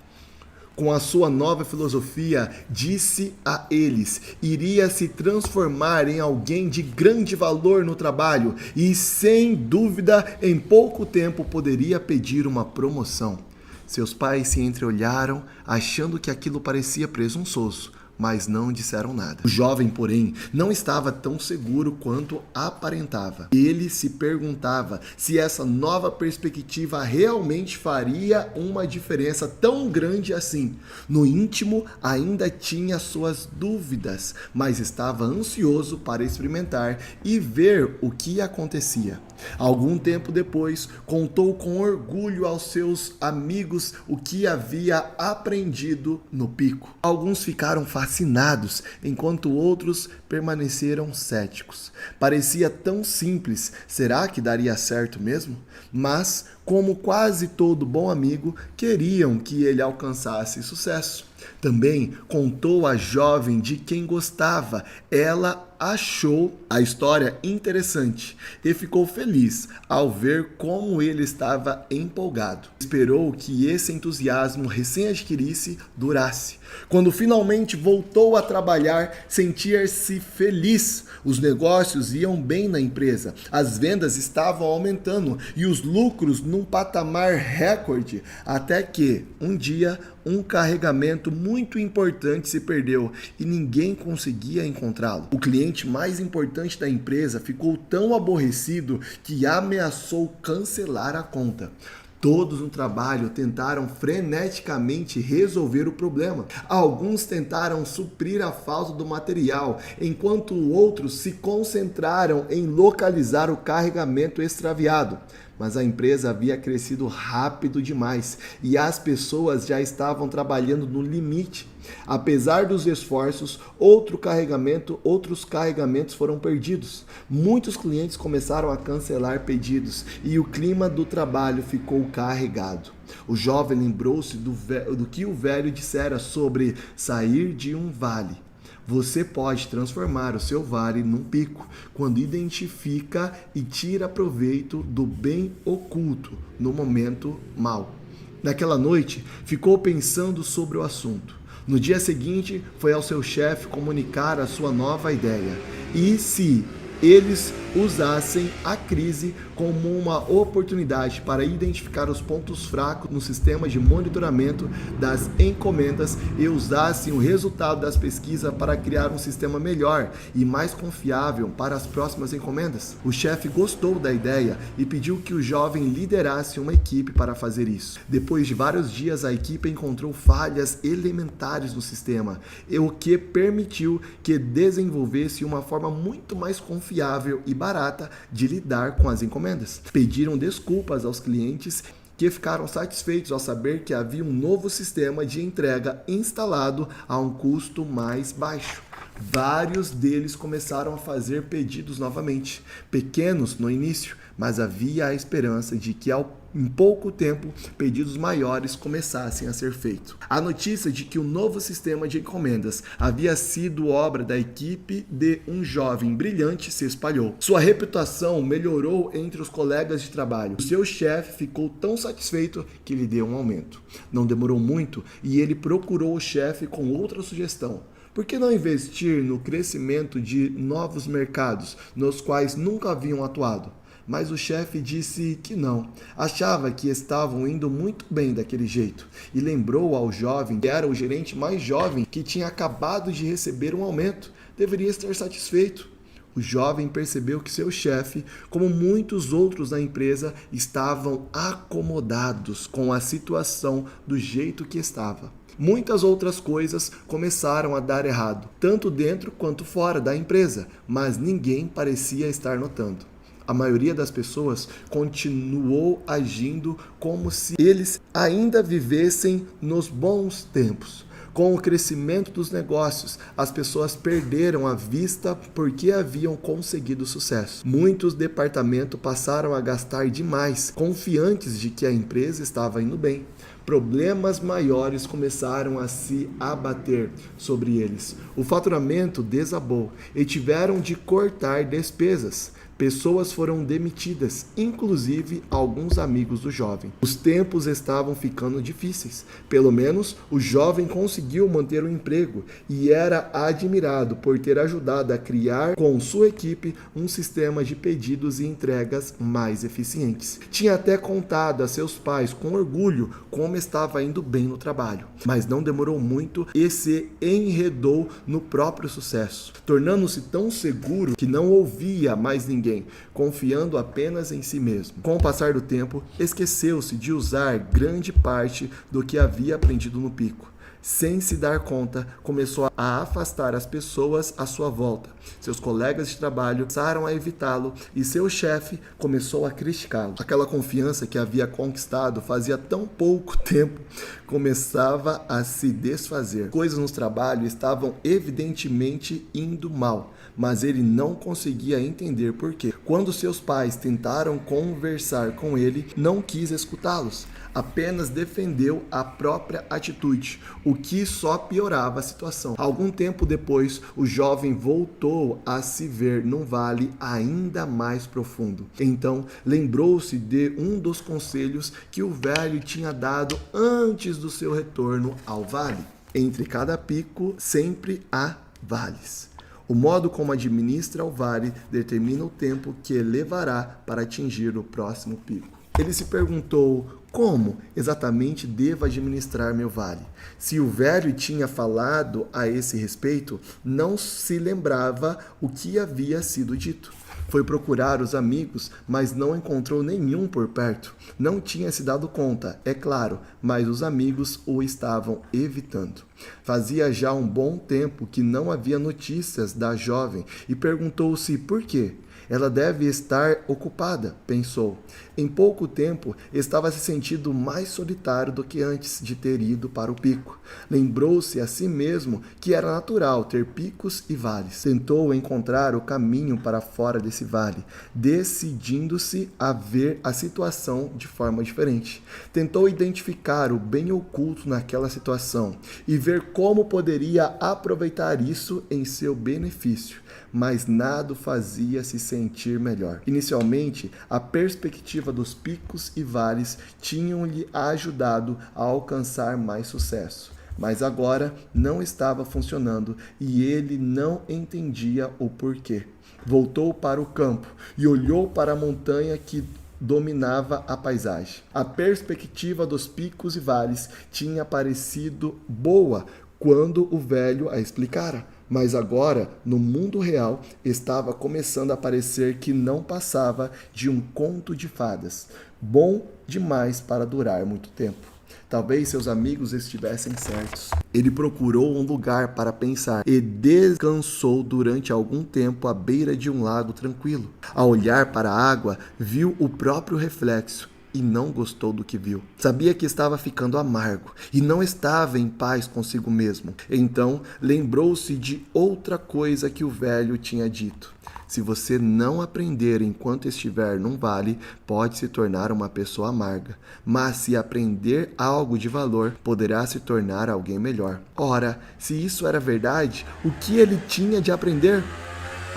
Com a sua nova filosofia, disse a eles, iria se transformar em alguém de grande valor no trabalho e, sem dúvida, em pouco tempo poderia pedir uma promoção. Seus pais se entreolharam, achando que aquilo parecia presunçoso, mas não disseram nada. O jovem, porém, não estava tão seguro quanto aparentava. Ele se perguntava se essa nova perspectiva realmente faria uma diferença tão grande assim. No íntimo, ainda tinha suas dúvidas, mas estava ansioso para experimentar e ver o que acontecia. Algum tempo depois, contou com orgulho aos seus amigos o que havia aprendido no pico. Alguns ficaram fascinados, enquanto outros permaneceram céticos. Parecia tão simples, será que daria certo mesmo? Mas, como quase todo bom amigo, queriam que ele alcançasse sucesso. Também contou à jovem de quem gostava. Ela achou a história interessante e ficou feliz ao ver como ele estava empolgado. Esperou que esse entusiasmo recém-adquirisse durasse. Quando finalmente voltou a trabalhar, sentia-se feliz. Os negócios iam bem na empresa, as vendas estavam aumentando e os lucros num patamar recorde, até que, um dia, um carregamento muito importante se perdeu e ninguém conseguia encontrá-lo. O cliente mais importante da empresa ficou tão aborrecido que ameaçou cancelar a conta. Todos no trabalho tentaram freneticamente resolver o problema. Alguns tentaram suprir a falta do material, enquanto outros se concentraram em localizar o carregamento extraviado. Mas a empresa havia crescido rápido demais e as pessoas já estavam trabalhando no limite. Apesar dos esforços, outros carregamentos foram perdidos. Muitos clientes começaram a cancelar pedidos e o clima do trabalho ficou carregado. O jovem lembrou-se do que o velho dissera sobre sair de um vale. Você pode transformar o seu vale num pico quando identifica e tira proveito do bem oculto no momento mau. Naquela noite, ficou pensando sobre o assunto. No dia seguinte, foi ao seu chefe comunicar a sua nova ideia. E se eles usassem a crise como uma oportunidade para identificar os pontos fracos no sistema de monitoramento das encomendas e usassem o resultado das pesquisas para criar um sistema melhor e mais confiável para as próximas encomendas? O chefe gostou da ideia e pediu que o jovem liderasse uma equipe para fazer isso. Depois de vários dias, a equipe encontrou falhas elementares no sistema, o que permitiu que desenvolvesse uma forma muito mais confiável e barata de lidar com as encomendas. Pediram desculpas aos clientes que ficaram satisfeitos ao saber que havia um novo sistema de entrega instalado a um custo mais baixo. Vários deles começaram a fazer pedidos novamente, pequenos no início, mas havia a esperança de que em pouco tempo pedidos maiores começassem a ser feitos. A notícia de que o novo sistema de encomendas havia sido obra da equipe de um jovem brilhante se espalhou. Sua reputação melhorou entre os colegas de trabalho. O seu chefe ficou tão satisfeito que lhe deu um aumento. Não demorou muito e ele procurou o chefe com outra sugestão. Por que não investir no crescimento de novos mercados, nos quais nunca haviam atuado? Mas o chefe disse que não. Achava que estavam indo muito bem daquele jeito e lembrou ao jovem que era o gerente mais jovem que tinha acabado de receber um aumento. Deveria estar satisfeito. O jovem percebeu que seu chefe, como muitos outros na empresa, estavam acomodados com a situação do jeito que estava. Muitas outras coisas começaram a dar errado, tanto dentro quanto fora da empresa, mas ninguém parecia estar notando. A maioria das pessoas continuou agindo como se eles ainda vivessem nos bons tempos. Com o crescimento dos negócios, as pessoas perderam a vista porque haviam conseguido sucesso. Muitos departamentos passaram a gastar demais, confiantes de que a empresa estava indo bem. Problemas maiores começaram a se abater sobre eles. O faturamento desabou e tiveram de cortar despesas. Pessoas foram demitidas, inclusive alguns amigos do jovem. Os tempos estavam ficando difíceis. Pelo menos o jovem conseguiu manter o emprego e era admirado por ter ajudado a criar com sua equipe um sistema de pedidos e entregas mais eficientes. Tinha até contado a seus pais com orgulho como estava indo bem no trabalho. Mas não demorou muito e se enredou no próprio sucesso, tornando-se tão seguro que não ouvia mais ninguém, confiando apenas em si mesmo. Com o passar do tempo, esqueceu-se de usar grande parte do que havia aprendido no pico. Sem se dar conta, começou a afastar as pessoas à sua volta. Seus colegas de trabalho passaram a evitá-lo e seu chefe começou a criticá-lo. Aquela confiança que havia conquistado fazia tão pouco tempo começava a se desfazer. Coisas no trabalho estavam evidentemente indo mal, mas ele não conseguia entender por quê. Quando seus pais tentaram conversar com ele, não quis escutá-los. Apenas defendeu a própria atitude, o que só piorava a situação. Algum tempo depois, o jovem voltou a se ver num vale ainda mais profundo. Então, lembrou-se de um dos conselhos que o velho tinha dado antes do seu retorno ao vale. Entre cada pico, sempre há vales. O modo como administra o vale determina o tempo que levará para atingir o próximo pico. Ele se perguntou: como exatamente devo administrar meu vale? Se o velho tinha falado a esse respeito, não se lembrava o que havia sido dito. Foi procurar os amigos, mas não encontrou nenhum por perto. Não tinha se dado conta, é claro, mas os amigos o estavam evitando. Fazia já um bom tempo que não havia notícias da jovem e perguntou-se por quê. Ela deve estar ocupada, pensou. Em pouco tempo, estava se sentindo mais solitário do que antes de ter ido para o pico. Lembrou-se a si mesmo que era natural ter picos e vales. Tentou encontrar o caminho para fora desse vale, decidindo-se a ver a situação de forma diferente. Tentou identificar o bem oculto naquela situação e ver como poderia aproveitar isso em seu benefício, mas nada o fazia se sentir melhor. Inicialmente, a perspectiva dos picos e vales tinham-lhe ajudado a alcançar mais sucesso, mas agora não estava funcionando e ele não entendia o porquê. Voltou para o campo e olhou para a montanha que dominava a paisagem. A perspectiva dos picos e vales tinha parecido boa quando o velho a explicara, mas agora, no mundo real, estava começando a parecer que não passava de um conto de fadas, bom demais para durar muito tempo. Talvez seus amigos estivessem certos. Ele procurou um lugar para pensar e descansou durante algum tempo à beira de um lago tranquilo. Ao olhar para a água, viu o próprio reflexo e não gostou do que viu. Sabia que estava ficando amargo e não estava em paz consigo mesmo. Então, lembrou-se de outra coisa que o velho tinha dito. Se você não aprender enquanto estiver num vale, pode se tornar uma pessoa amarga. Mas se aprender algo de valor, poderá se tornar alguém melhor. Ora, se isso era verdade, o que ele tinha de aprender?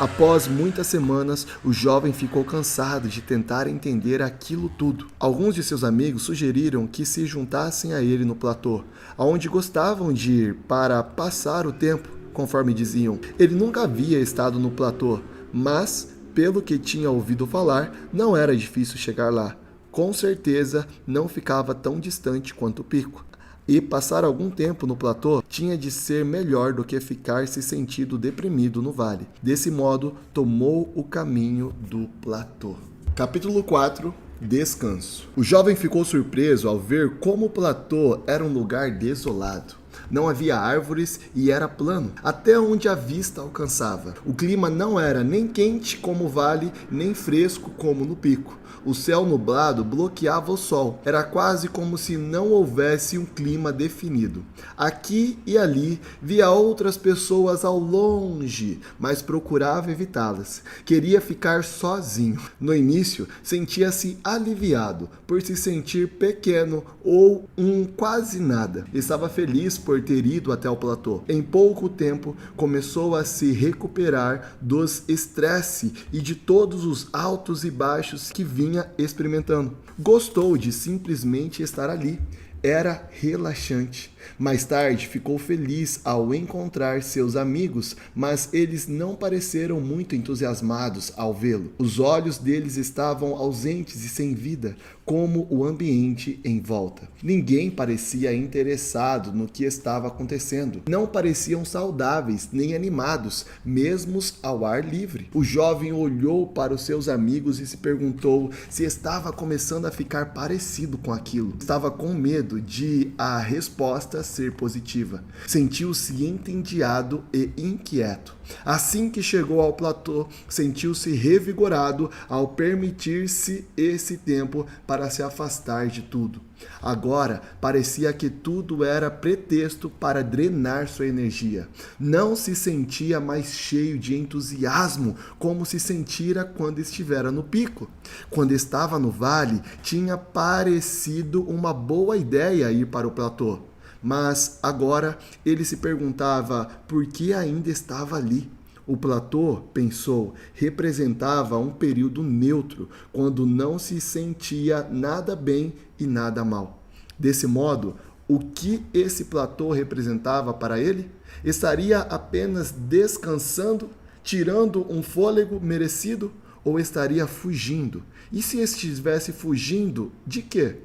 Após muitas semanas, o jovem ficou cansado de tentar entender aquilo tudo. Alguns de seus amigos sugeriram que se juntassem a ele no platô, aonde gostavam de ir para passar o tempo. conforme diziam. Ele nunca havia estado no platô, mas, pelo que tinha ouvido falar, não era difícil chegar lá. Com certeza, não ficava tão distante quanto o pico. E passar algum tempo no platô tinha de ser melhor do que ficar se sentindo deprimido no vale. Desse modo, tomou o caminho do platô. Capítulo 4. Descanso. O jovem ficou surpreso ao ver como o platô era um lugar desolado. Não havia árvores e era plano, até onde a vista alcançava. O clima não era nem quente como o vale, nem fresco como no pico. O céu nublado bloqueava o sol. Era quase como se não houvesse um clima definido. Aqui e ali via outras pessoas ao longe, mas procurava evitá-las. Queria ficar sozinho. No início, sentia-se aliviado por se sentir pequeno ou um quase nada. Estava feliz por ter ido até o platô. Em pouco tempo, começou a se recuperar dos estresse e de todos os altos e baixos que vinha experimentando. Gostou de simplesmente estar ali. Era relaxante. Mais tarde ficou feliz ao encontrar seus amigos, mas eles não pareceram muito entusiasmados ao vê-lo. Os olhos deles estavam ausentes e sem vida, como o ambiente em volta. Ninguém parecia interessado no que estava acontecendo. Não pareciam saudáveis nem animados, mesmo ao ar livre. O jovem olhou para os seus amigos e se perguntou se estava começando a ficar parecido com aquilo. Estava com medo de a resposta ser positiva. Sentiu-se entediado e inquieto. Assim que chegou ao platô, sentiu-se revigorado ao permitir-se esse tempo para se afastar de tudo. Agora, parecia que tudo era pretexto para drenar sua energia. Não se sentia mais cheio de entusiasmo como se sentira quando estivera no pico. Quando estava no vale, tinha parecido uma boa ideia ir para o platô. Mas agora ele se perguntava por que ainda estava ali. O platô, pensou, representava um período neutro, quando não se sentia nada bem e nada mal. Desse modo, o que esse platô representava para ele? Estaria apenas descansando, tirando um fôlego merecido, ou estaria fugindo? E se estivesse fugindo, de quê?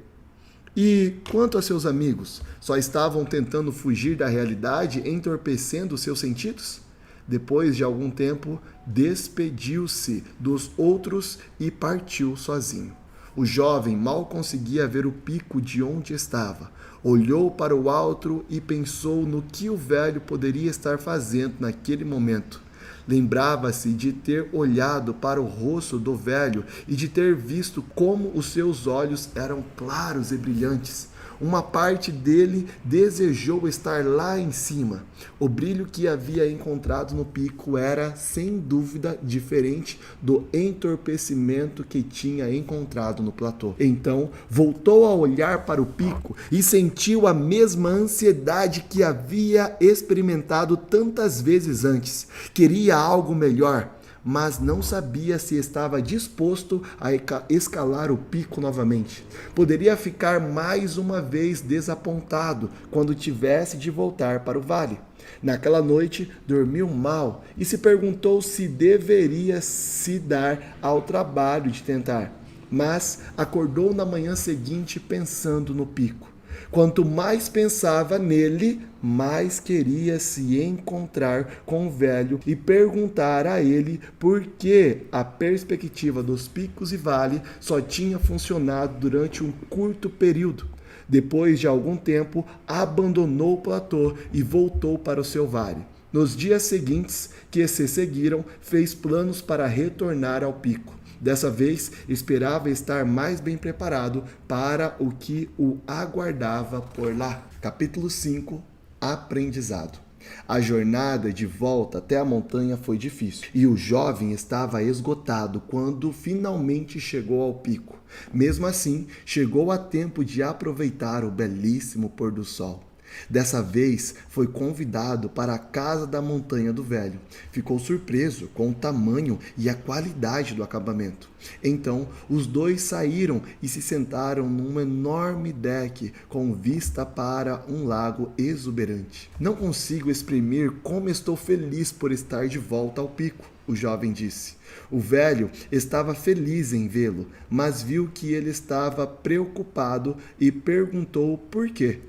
E quanto a seus amigos, só estavam tentando fugir da realidade, entorpecendo seus sentidos? Depois de algum tempo, despediu-se dos outros e partiu sozinho. O jovem mal conseguia ver o pico de onde estava. Olhou para o alto e pensou no que o velho poderia estar fazendo naquele momento. Lembrava-se de ter olhado para o rosto do velho e de ter visto como os seus olhos eram claros e brilhantes. Uma parte dele desejou estar lá em cima. O brilho que havia encontrado no pico era, sem dúvida, diferente do entorpecimento que tinha encontrado no platô. Então, voltou a olhar para o pico e sentiu a mesma ansiedade que havia experimentado tantas vezes antes. Queria algo melhor, mas não sabia se estava disposto a escalar o pico novamente. Poderia ficar mais uma vez desapontado quando tivesse de voltar para o vale. Naquela noite, dormiu mal e se perguntou se deveria se dar ao trabalho de tentar. Mas acordou na manhã seguinte pensando no pico. Quanto mais pensava nele, mais queria se encontrar com o velho e perguntar a ele por que a perspectiva dos picos e vale só tinha funcionado durante um curto período. Depois de algum tempo, abandonou o platô e voltou para o seu vale. Nos dias seguintes que se seguiram, fez planos para retornar ao pico. Dessa vez, esperava estar mais bem preparado para o que o aguardava por lá. Capítulo 5. Aprendizado. A jornada de volta até a montanha foi difícil e o jovem estava esgotado quando finalmente chegou ao pico. Mesmo assim, chegou a tempo de aproveitar o belíssimo pôr do sol. Dessa vez, foi convidado para a casa da montanha do velho. Ficou surpreso com o tamanho e a qualidade do acabamento. Então, os dois saíram e se sentaram num enorme deck com vista para um lago exuberante. Não consigo exprimir como estou feliz por estar de volta ao pico, o jovem disse. O velho estava feliz em vê-lo, mas viu que ele estava preocupado e perguntou por quê.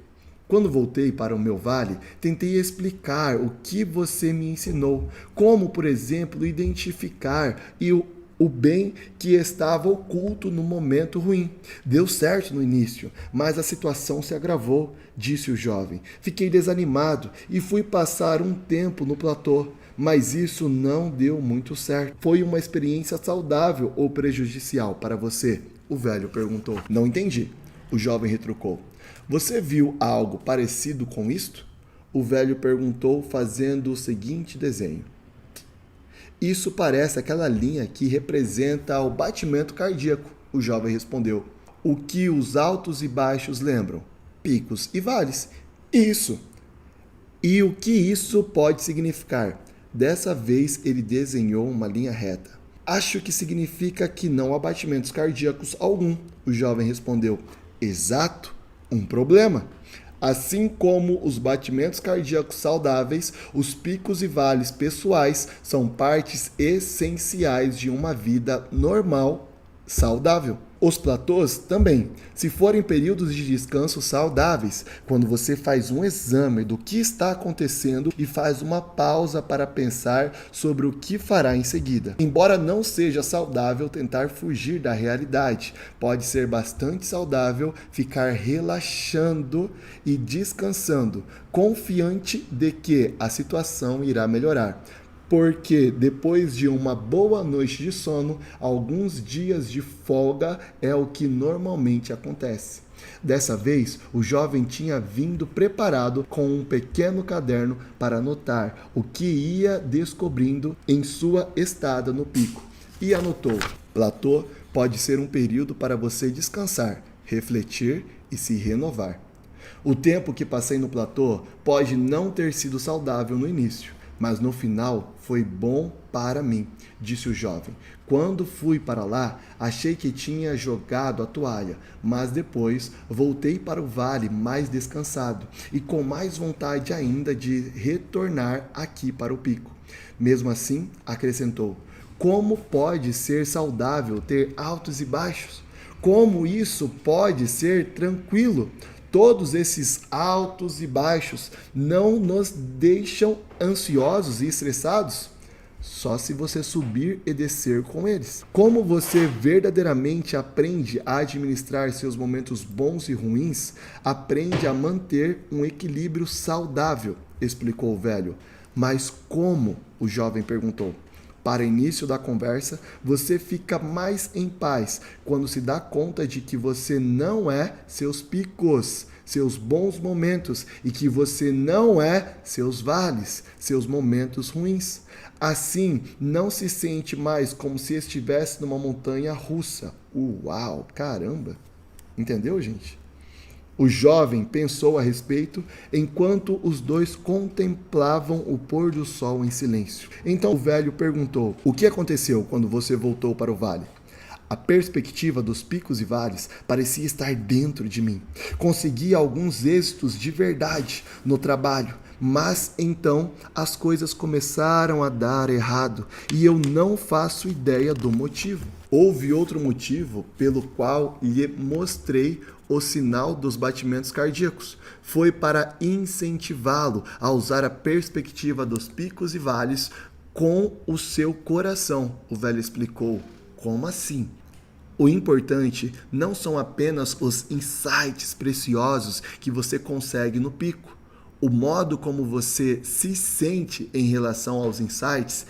Quando voltei para o meu vale, tentei explicar o que você me ensinou, como, por exemplo, identificar o bem que estava oculto no momento ruim. Deu certo no início, mas a situação se agravou, disse o jovem. Fiquei desanimado e fui passar um tempo no platô, mas isso não deu muito certo. Foi uma experiência saudável ou prejudicial para você? O velho perguntou. Não entendi. O jovem retrucou. Você viu algo parecido com isto? O velho perguntou, fazendo o seguinte desenho. Isso parece aquela linha que representa o batimento cardíaco, o jovem respondeu. O que os altos e baixos lembram? Picos e vales. Isso. E o que isso pode significar? Dessa vez ele desenhou uma linha reta. Acho que significa que não há batimentos cardíacos algum, o jovem respondeu. Exato. Um problema. Assim como os batimentos cardíacos saudáveis, os picos e vales pessoais são partes essenciais de uma vida normal, saudável. Os platôs também, se forem períodos de descanso saudáveis, quando você faz um exame do que está acontecendo e faz uma pausa para pensar sobre o que fará em seguida. Embora não seja saudável tentar fugir da realidade, pode ser bastante saudável ficar relaxando e descansando, confiante de que a situação irá melhorar. Porque depois de uma boa noite de sono, alguns dias de folga é o que normalmente acontece. Dessa vez, o jovem tinha vindo preparado com um pequeno caderno para anotar o que ia descobrindo em sua estada no pico. E anotou: platô pode ser um período para você descansar, refletir e se renovar. O tempo que passei no platô pode não ter sido saudável no início, mas no final foi bom para mim, disse o jovem. Quando fui para lá, achei que tinha jogado a toalha, mas depois voltei para o vale mais descansado e com mais vontade ainda de retornar aqui para o pico. Mesmo assim, acrescentou, como pode ser saudável ter altos e baixos? Como isso pode ser tranquilo? Todos esses altos e baixos não nos deixam ansiosos e estressados? Só se você subir e descer com eles. Como você verdadeiramente aprende a administrar seus momentos bons e ruins, aprende a manter um equilíbrio saudável, explicou o velho. Mas como? O jovem perguntou. Para início da conversa, você fica mais em paz quando se dá conta de que você não é seus picos, seus bons momentos e que você não é seus vales, seus momentos ruins. Assim, não se sente mais como se estivesse numa montanha russa. Uau, caramba! Entendeu, gente? O jovem pensou a respeito enquanto os dois contemplavam o pôr do sol em silêncio. Então o velho perguntou: o que aconteceu quando você voltou para o vale? A perspectiva dos picos e vales parecia estar dentro de mim. Consegui alguns êxitos de verdade no trabalho, mas então as coisas começaram a dar errado e eu não faço ideia do motivo. Houve outro motivo pelo qual lhe mostrei o sinal dos batimentos cardíacos. Foi para incentivá-lo a usar a perspectiva dos picos e vales com o seu coração, o velho explicou. Como assim? O importante não são apenas os insights preciosos que você consegue no pico. O modo como você se sente em relação aos insights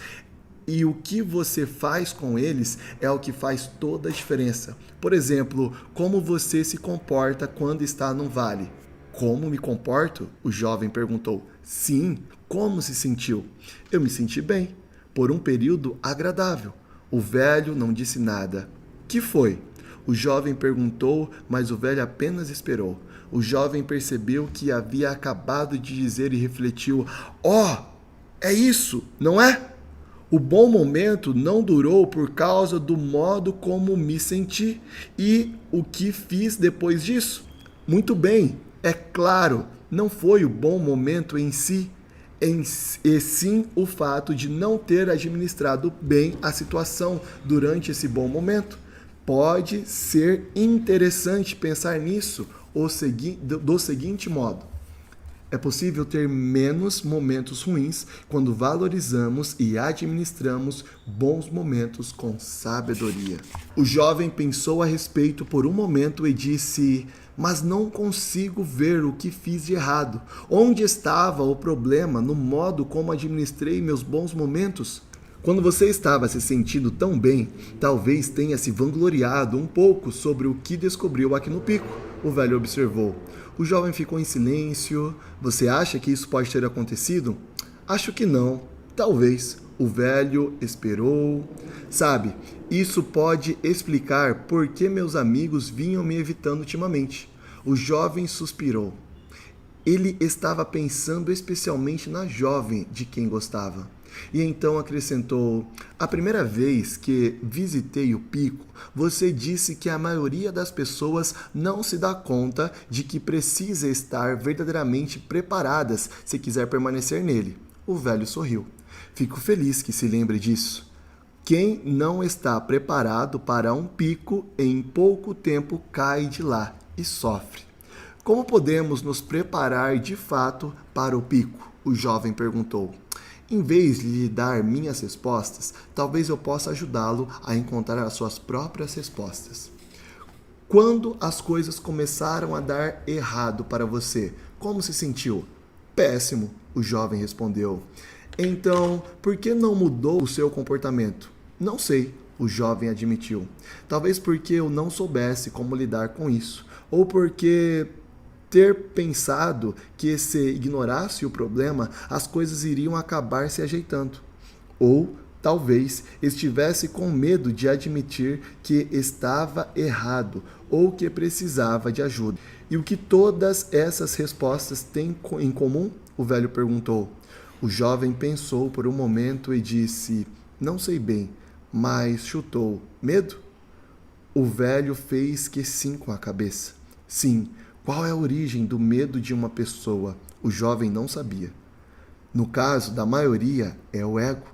e o que você faz com eles é o que faz toda a diferença. Por exemplo, como você se comporta quando está num vale. Como me comporto? O jovem perguntou. Sim, como se sentiu? Eu me senti bem, por um período agradável. O velho não disse nada. Que foi? O jovem perguntou, mas o velho apenas esperou. O jovem percebeu que havia acabado de dizer e refletiu: "Oh, é isso, não é? O bom momento não durou por causa do modo como me senti e o que fiz depois disso. Muito bem, é claro, não foi o bom momento em si, e sim o fato de não ter administrado bem a situação durante esse bom momento. Pode ser interessante pensar nisso do seguinte modo: é possível ter menos momentos ruins quando valorizamos e administramos bons momentos com sabedoria." O jovem pensou a respeito por um momento e disse: "Mas não consigo ver o que fiz de errado. Onde estava o problema no modo como administrei meus bons momentos?" Quando você estava se sentindo tão bem, talvez tenha se vangloriado um pouco sobre o que descobriu aqui no pico, o velho observou. O jovem ficou em silêncio. "Você acha que isso pode ter acontecido?" "Acho que não. Talvez." O velho esperou. "Sabe, isso pode explicar por que meus amigos vinham me evitando ultimamente." O jovem suspirou. Ele estava pensando especialmente na jovem de quem gostava. E então acrescentou: "A primeira vez que visitei o pico, você disse que a maioria das pessoas não se dá conta de que precisa estar verdadeiramente preparadas se quiser permanecer nele." O velho sorriu. "Fico feliz que se lembre disso. Quem não está preparado para um pico, em pouco tempo cai de lá e sofre." "Como podemos nos preparar de fato para o pico?" o jovem perguntou. "Em vez de lhe dar minhas respostas, talvez eu possa ajudá-lo a encontrar as suas próprias respostas." "Quando as coisas começaram a dar errado para você, como se sentiu?" "Péssimo," o jovem respondeu. "Então, por que não mudou o seu comportamento?" "Não sei," o jovem admitiu. "Talvez porque eu não soubesse como lidar com isso, ou porque ter pensado que se ignorasse o problema, as coisas iriam acabar se ajeitando. Ou talvez estivesse com medo de admitir que estava errado ou que precisava de ajuda." "E o que todas essas respostas têm em comum?" o velho perguntou. O jovem pensou por um momento e disse: "Não sei bem", mas chutou: "Medo?" O velho fez que sim com a cabeça. Sim. Qual é a origem do medo de uma pessoa? O jovem não sabia. "No caso da maioria, é o ego",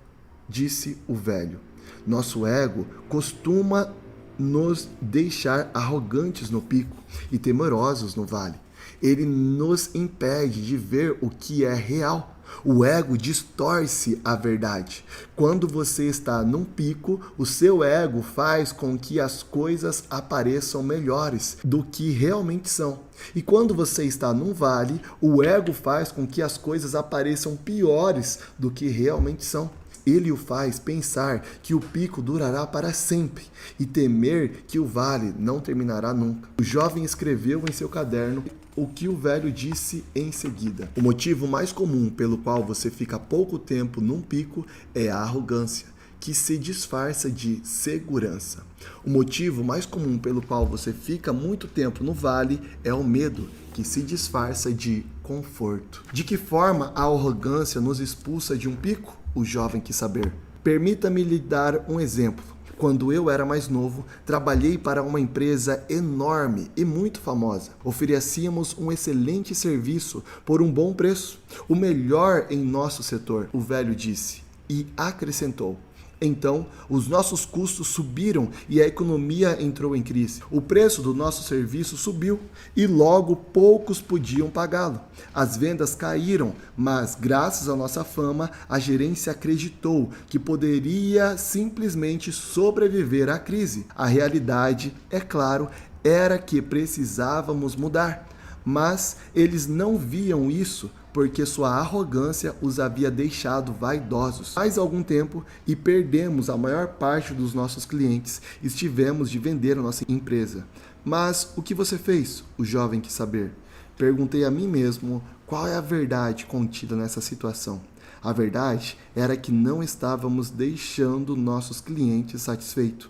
disse o velho. "Nosso ego costuma nos deixar arrogantes no pico e temerosos no vale. Ele nos impede de ver o que é real. O ego distorce a verdade. Quando você está num pico, o seu ego faz com que as coisas apareçam melhores do que realmente são. E quando você está num vale, o ego faz com que as coisas apareçam piores do que realmente são. Ele o faz pensar que o pico durará para sempre e temer que o vale não terminará nunca." O jovem escreveu em seu caderno o que o velho disse em seguida. "O motivo mais comum pelo qual você fica pouco tempo num pico é a arrogância, que se disfarça de segurança. O motivo mais comum pelo qual você fica muito tempo no vale é o medo, que se disfarça de conforto." "De que forma a arrogância nos expulsa de um pico?" o jovem quis saber. "Permita-me lhe dar um exemplo. Quando eu era mais novo, trabalhei para uma empresa enorme e muito famosa. Oferecíamos um excelente serviço por um bom preço, o melhor em nosso setor", o velho disse, e acrescentou: "Então, os nossos custos subiram e a economia entrou em crise. O preço do nosso serviço subiu e logo poucos podiam pagá-lo. As vendas caíram, mas graças à nossa fama, a gerência acreditou que poderia simplesmente sobreviver à crise. A realidade, é claro, era que precisávamos mudar. Mas eles não viam isso porque sua arrogância os havia deixado vaidosos. Mais algum tempo e perdemos a maior parte dos nossos clientes. Estivemos de vender a nossa empresa." "Mas o que você fez?" o jovem quis saber. Perguntei a mim mesmo qual é a verdade contida nessa situação. A verdade era que não estávamos deixando nossos clientes satisfeitos.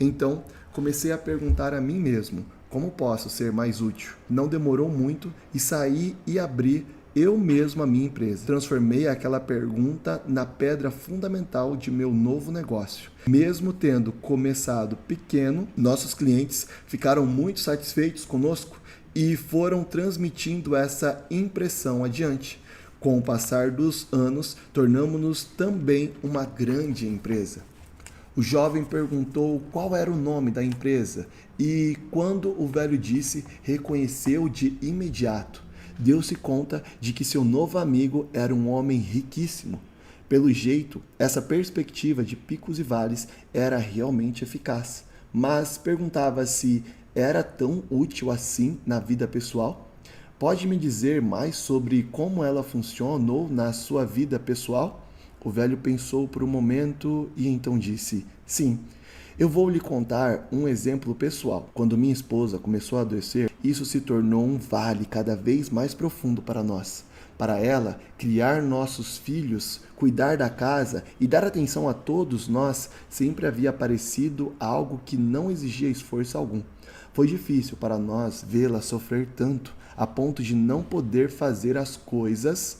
Então, comecei a perguntar a mim mesmo como posso ser mais útil? Não demorou muito e saí e abri eu mesmo a minha empresa. Transformei aquela pergunta na pedra fundamental de meu novo negócio. Mesmo tendo começado pequeno, nossos clientes ficaram muito satisfeitos conosco e foram transmitindo essa impressão adiante. Com o passar dos anos, tornamos-nos também uma grande empresa. O jovem perguntou qual era o nome da empresa e, quando o velho disse, reconheceu de imediato. Deu-se conta de que seu novo amigo era um homem riquíssimo. Pelo jeito, essa perspectiva de picos e vales era realmente eficaz, mas perguntava se era tão útil assim na vida pessoal? Pode me dizer mais sobre como ela funcionou na sua vida pessoal? O velho pensou por um momento e então disse: sim. Eu vou lhe contar um exemplo pessoal. Quando minha esposa começou a adoecer, isso se tornou um vale cada vez mais profundo para nós. Para ela, criar nossos filhos, cuidar da casa e dar atenção a todos nós sempre havia parecido algo que não exigia esforço algum. Foi difícil para nós vê-la sofrer tanto, a ponto de não poder fazer as coisas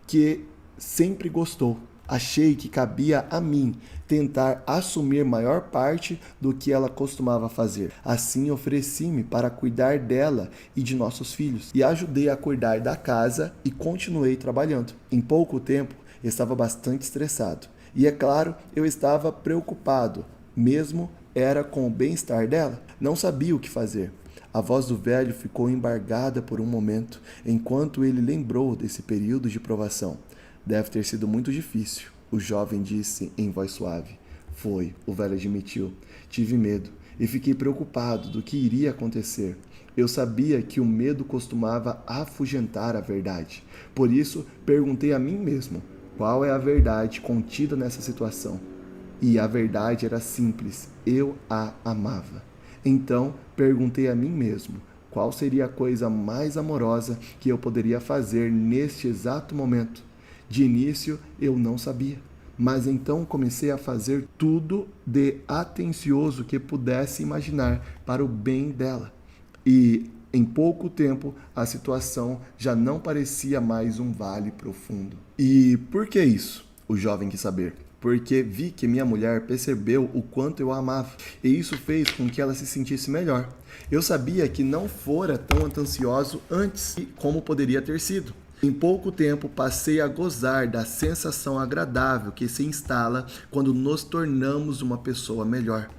que sempre gostou. Achei que cabia a mim tentar assumir maior parte do que ela costumava fazer. Assim, ofereci-me para cuidar dela e de nossos filhos, e ajudei a cuidar da casa e continuei trabalhando. Em pouco tempo, estava bastante estressado. E é claro, eu estava preocupado, mesmo era com o bem-estar dela. Não sabia o que fazer. A voz do velho ficou embargada por um momento, enquanto ele lembrou desse período de provação. Deve ter sido muito difícil, o jovem disse em voz suave. Foi, o velho admitiu. Tive medo e fiquei preocupado do que iria acontecer. Eu sabia que o medo costumava afugentar a verdade. Por isso, perguntei a mim mesmo, qual é a verdade contida nessa situação? E a verdade era simples, eu a amava. Então, perguntei a mim mesmo, qual seria a coisa mais amorosa que eu poderia fazer neste exato momento? De início, eu não sabia, mas então comecei a fazer tudo de atencioso que pudesse imaginar para o bem dela. E, em pouco tempo, a situação já não parecia mais um vale profundo. E por que isso? O jovem quis saber. Porque vi que minha mulher percebeu o quanto eu a amava, e isso fez com que ela se sentisse melhor. Eu sabia que não fora tão ansioso antes como poderia ter sido. Em pouco tempo, passei a gozar da sensação agradável que se instala quando nos tornamos uma pessoa melhor.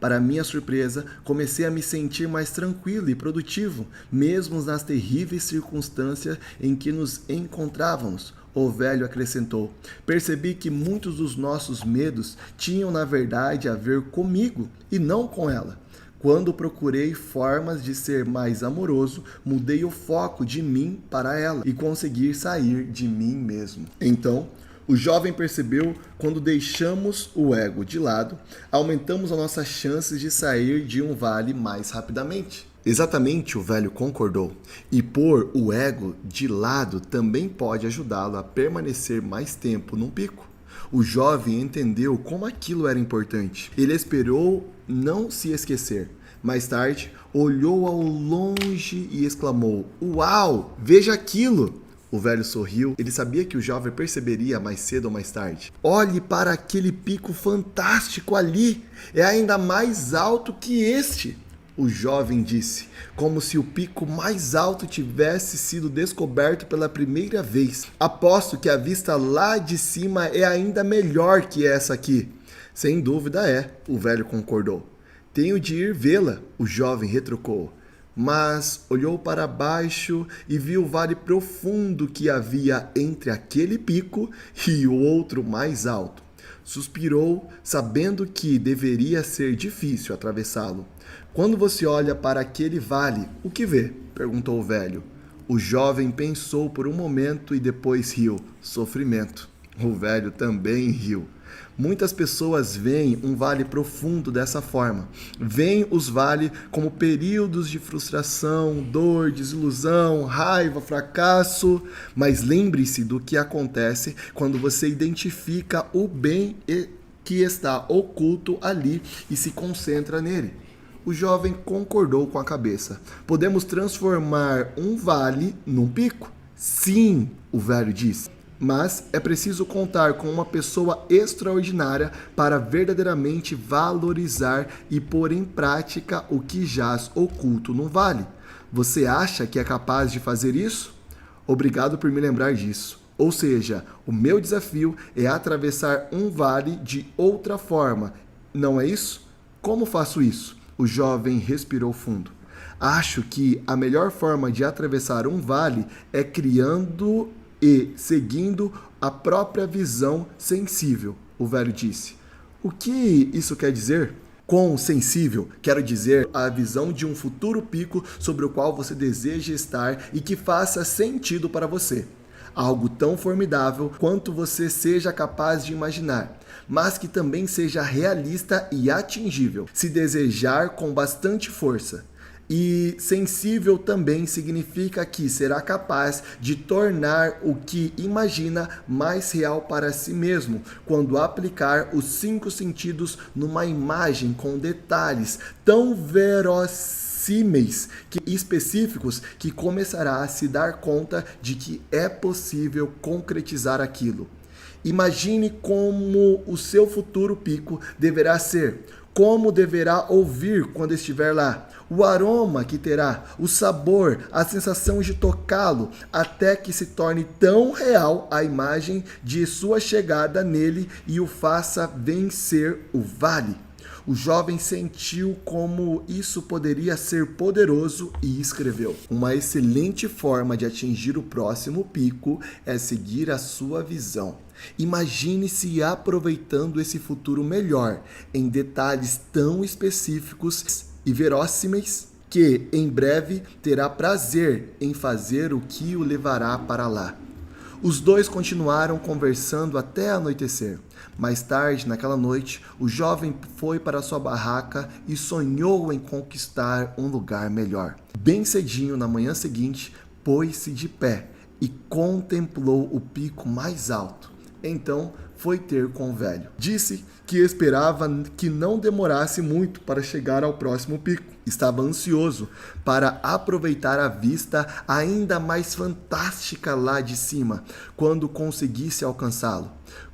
Para minha surpresa, comecei a me sentir mais tranquilo e produtivo, mesmo nas terríveis circunstâncias em que nos encontrávamos. O velho acrescentou: percebi que muitos dos nossos medos tinham, na verdade, a ver comigo e não com ela. Quando procurei formas de ser mais amoroso, mudei o foco de mim para ela e conseguir sair de mim mesmo. Então, o jovem percebeu quando deixamos o ego de lado, aumentamos as nossas chances de sair de um vale mais rapidamente. Exatamente, o velho concordou. E pôr o ego de lado também pode ajudá-lo a permanecer mais tempo num pico. O jovem entendeu como aquilo era importante. Ele esperou não se esquecer. Mais tarde, olhou ao longe e exclamou: "Uau, veja aquilo!" O velho sorriu. Ele sabia que o jovem perceberia mais cedo ou mais tarde. "Olhe para aquele pico fantástico ali! É ainda mais alto que este!" O jovem disse, como se o pico mais alto tivesse sido descoberto pela primeira vez. "Aposto que a vista lá de cima é ainda melhor que essa aqui." "Sem dúvida é," o velho concordou. "Tenho de ir vê-la," o jovem retrucou. Mas olhou para baixo e viu o vale profundo que havia entre aquele pico e o outro mais alto. Suspirou, sabendo que deveria ser difícil atravessá-lo. "Quando você olha para aquele vale, o que vê?" perguntou o velho. O jovem pensou por um momento e depois riu. "Sofrimento." O velho também riu. Muitas pessoas veem um vale profundo dessa forma. Veem os vales como períodos de frustração, dor, desilusão, raiva, fracasso. Mas lembre-se do que acontece quando você identifica o bem que está oculto ali e se concentra nele. O jovem concordou com a cabeça. Podemos transformar um vale num pico? Sim, o velho disse. Mas é preciso contar com uma pessoa extraordinária para verdadeiramente valorizar e pôr em prática o que jaz oculto no vale. Você acha que é capaz de fazer isso? Obrigado por me lembrar disso. Ou seja, o meu desafio é atravessar um vale de outra forma. Não é isso? Como faço isso? O jovem respirou fundo. Acho que a melhor forma de atravessar um vale é criando e seguindo a própria visão sensível, o velho disse. O que isso quer dizer? Com sensível, quero dizer a visão de um futuro pico sobre o qual você deseja estar e que faça sentido para você. Algo tão formidável quanto você seja capaz de imaginar, mas que também seja realista e atingível, se desejar com bastante força. E sensível também significa que será capaz de tornar o que imagina mais real para si mesmo, quando aplicar os 5 sentidos numa imagem com detalhes tão verossímeis e específicos que começará a se dar conta de que é possível concretizar aquilo. Imagine como o seu futuro pico deverá ser, como deverá ouvir quando estiver lá, o aroma que terá, o sabor, a sensação de tocá-lo, até que se torne tão real a imagem de sua chegada nele e o faça vencer o vale. O jovem sentiu como isso poderia ser poderoso e escreveu: uma excelente forma de atingir o próximo pico é seguir a sua visão. Imagine-se aproveitando esse futuro melhor, em detalhes tão específicos e verossímeis, que em breve terá prazer em fazer o que o levará para lá. Os dois continuaram conversando até anoitecer. Mais tarde, naquela noite, o jovem foi para sua barraca e sonhou em conquistar um lugar melhor. Bem cedinho, na manhã seguinte, pôs-se de pé e contemplou o pico mais alto. Então foi ter com o velho. Disse que esperava que não demorasse muito para chegar ao próximo pico. Estava ansioso para aproveitar a vista ainda mais fantástica lá de cima, quando conseguisse alcançá-lo.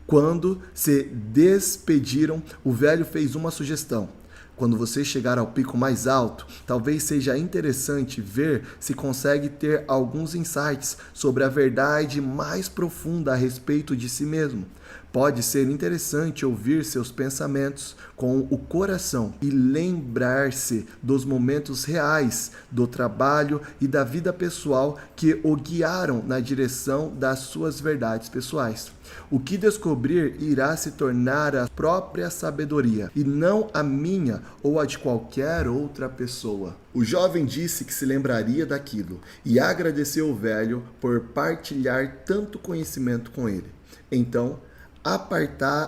Quando se despediram, o velho fez uma sugestão. Quando você chegar ao pico mais alto, talvez seja interessante ver se consegue ter alguns insights sobre a verdade mais profunda a respeito de si mesmo. Pode ser interessante ouvir seus pensamentos com o coração e lembrar-se dos momentos reais do trabalho e da vida pessoal que o guiaram na direção das suas verdades pessoais. O que descobrir irá se tornar a própria sabedoria, e não a minha ou a de qualquer outra pessoa. O jovem disse que se lembraria daquilo e agradeceu o velho por partilhar tanto conhecimento com ele. Então,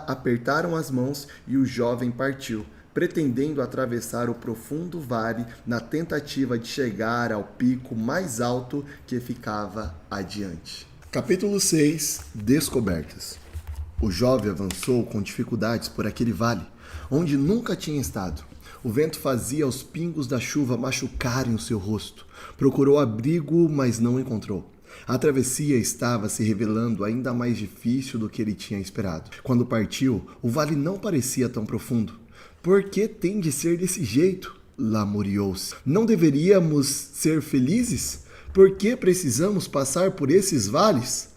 apertaram as mãos e o jovem partiu, pretendendo atravessar o profundo vale na tentativa de chegar ao pico mais alto que ficava adiante. Capítulo 6. Descobertas. O jovem avançou com dificuldades por aquele vale, onde nunca tinha estado. O vento fazia os pingos da chuva machucarem o seu rosto. Procurou abrigo, mas não encontrou. A travessia estava se revelando ainda mais difícil do que ele tinha esperado. Quando partiu, o vale não parecia tão profundo. Por que tem de ser desse jeito? Lamuriou-se. Não deveríamos ser felizes? Por que precisamos passar por esses vales?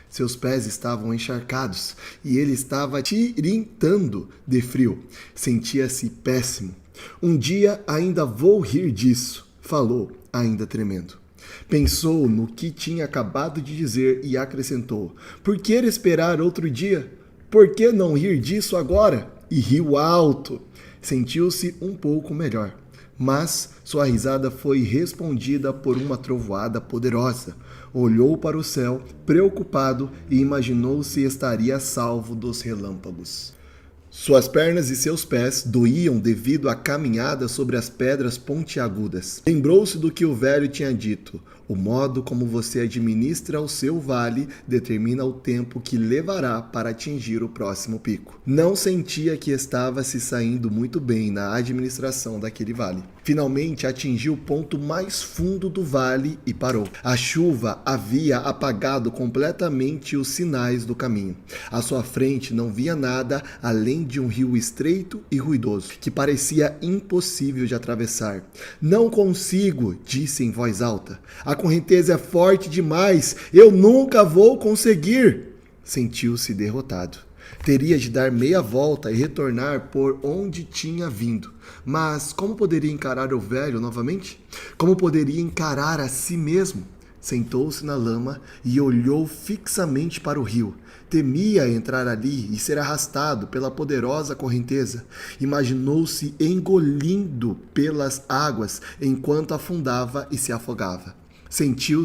Seus pés estavam encharcados e ele estava tiritando de frio. Sentia-se péssimo. Um dia ainda vou rir disso, falou, ainda tremendo. Pensou no que tinha acabado de dizer e acrescentou: por que esperar outro dia? Por que não rir disso agora? E riu alto. Sentiu-se um pouco melhor. Mas sua risada foi respondida por uma trovoada poderosa. Olhou para o céu, preocupado, e imaginou se estaria salvo dos relâmpagos. Suas pernas e seus pés doíam devido à caminhada sobre as pedras pontiagudas. Lembrou-se do que o velho tinha dito: o modo como você administra o seu vale determina o tempo que levará para atingir o próximo pico. Não sentia que estava se saindo muito bem na administração daquele vale. Finalmente atingiu o ponto mais fundo do vale e parou. A chuva havia apagado completamente os sinais do caminho. À sua frente não via nada além de um rio estreito e ruidoso, que parecia impossível de atravessar. Não consigo, disse em voz alta. A correnteza é forte demais. Eu nunca vou conseguir. Sentiu-se derrotado. Teria de dar meia volta e retornar por onde tinha vindo. Mas como poderia encarar o velho novamente? Como poderia encarar a si mesmo? Sentou-se na lama e olhou fixamente para o rio. Temia entrar ali e ser arrastado pela poderosa correnteza. Imaginou-se engolindo pelas águas enquanto afundava e se afogava. Sentiu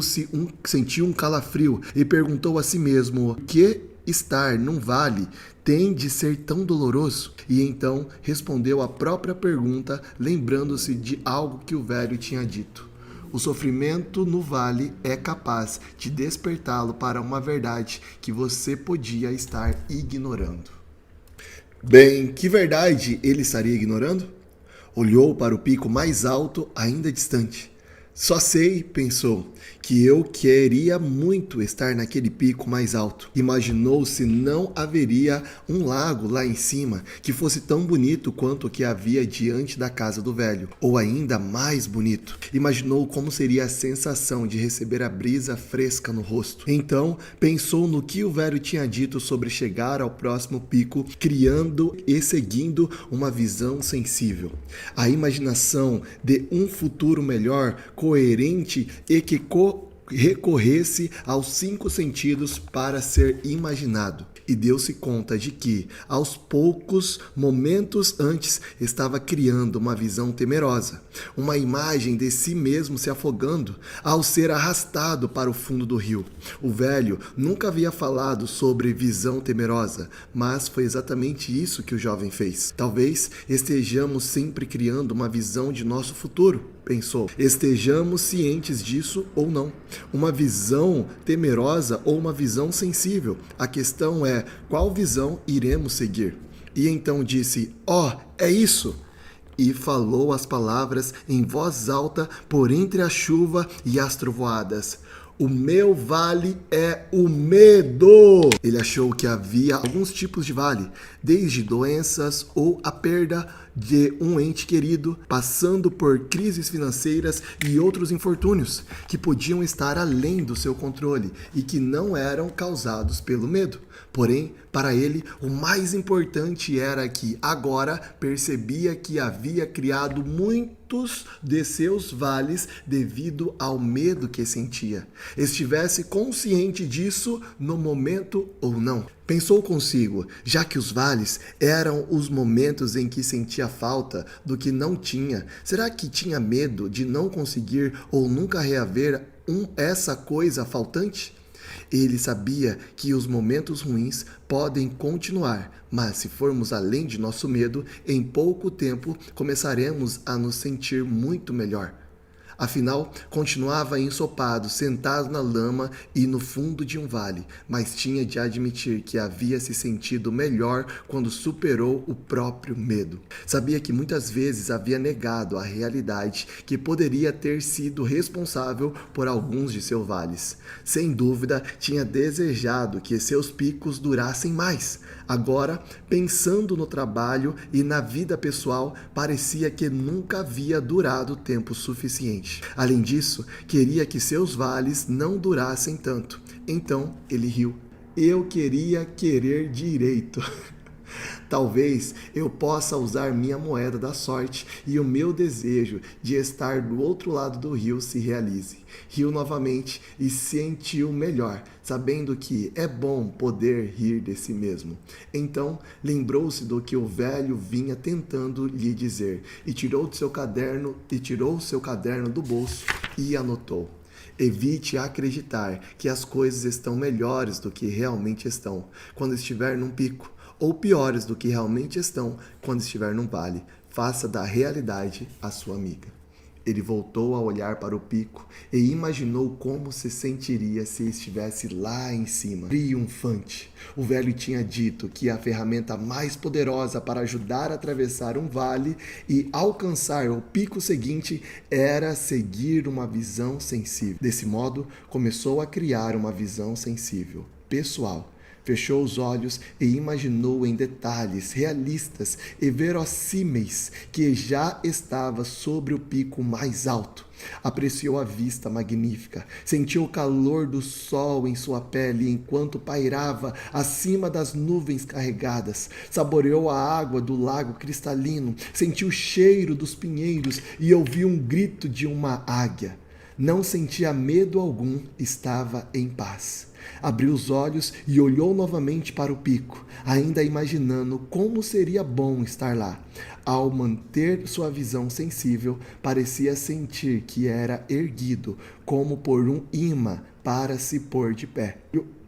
um calafrio e perguntou a si mesmo: o que estar num vale tem de ser tão doloroso? E então respondeu a própria pergunta, lembrando-se de algo que o velho tinha dito. O sofrimento no vale é capaz de despertá-lo para uma verdade que você podia estar ignorando. Bem, que verdade ele estaria ignorando? Olhou para o pico mais alto, ainda distante. Só sei, pensou, que eu queria muito estar naquele pico mais alto. Imaginou se não haveria um lago lá em cima que fosse tão bonito quanto o que havia diante da casa do velho, ou ainda mais bonito. Imaginou como seria a sensação de receber a brisa fresca no rosto. Então, pensou no que o velho tinha dito sobre chegar ao próximo pico, criando e seguindo uma visão sensível. A imaginação de um futuro melhor, coerente e que recorresse aos 5 sentidos para ser imaginado. E deu-se conta de que, aos poucos momentos antes, estava criando uma visão temerosa, uma imagem de si mesmo se afogando ao ser arrastado para o fundo do rio. O velho nunca havia falado sobre visão temerosa, mas foi exatamente isso que o jovem fez. Talvez estejamos sempre criando uma visão de nosso futuro, pensou. Estejamos cientes disso ou não. Uma visão temerosa ou uma visão sensível. A questão é qual visão iremos seguir. E então disse: é isso! E falou as palavras em voz alta por entre a chuva e as trovoadas. O meu vale é o medo. Ele achou que havia alguns tipos de vale, desde doenças ou a perda de um ente querido, passando por crises financeiras e outros infortúnios que podiam estar além do seu controle e que não eram causados pelo medo. Porém, para ele, o mais importante era que agora percebia que havia criado muitos de seus vales devido ao medo que sentia. Estivesse consciente disso no momento ou não. Pensou consigo, já que os vales eram os momentos em que sentia falta do que não tinha, será que tinha medo de não conseguir ou nunca reaver essa coisa faltante? Ele sabia que os momentos ruins podem continuar, mas se formos além de nosso medo, em pouco tempo começaremos a nos sentir muito melhor. Afinal, continuava ensopado, sentado na lama e no fundo de um vale, mas tinha de admitir que havia se sentido melhor quando superou o próprio medo. Sabia que muitas vezes havia negado a realidade que poderia ter sido responsável por alguns de seus vales. Sem dúvida, tinha desejado que seus picos durassem mais. Agora, pensando no trabalho e na vida pessoal, parecia que nunca havia durado tempo suficiente. Além disso, queria que seus vales não durassem tanto. Então, ele riu. Eu queria querer direito. Talvez eu possa usar minha moeda da sorte e o meu desejo de estar do outro lado do rio se realize. Riu novamente e sentiu melhor, sabendo que é bom poder rir de si mesmo. Então, lembrou-se do que o velho vinha tentando lhe dizer e tirou seu caderno do bolso e anotou. Evite acreditar que as coisas estão melhores do que realmente estão. Quando estiver num pico, ou piores do que realmente estão quando estiver num vale. Faça da realidade a sua amiga. Ele voltou a olhar para o pico e imaginou como se sentiria se estivesse lá em cima, triunfante. O velho tinha dito que a ferramenta mais poderosa para ajudar a atravessar um vale e alcançar o pico seguinte era seguir uma visão sensível. Desse modo, começou a criar uma visão sensível, pessoal. Fechou os olhos e imaginou em detalhes realistas e verossímeis que já estava sobre o pico mais alto. Apreciou a vista magnífica, sentiu o calor do sol em sua pele enquanto pairava acima das nuvens carregadas, saboreou a água do lago cristalino, sentiu o cheiro dos pinheiros e ouviu um grito de uma águia. Não sentia medo algum, estava em paz. Abriu os olhos e olhou novamente para o pico, ainda imaginando como seria bom estar lá. Ao manter sua visão sensível, parecia sentir que era erguido, como por um imã para se pôr de pé.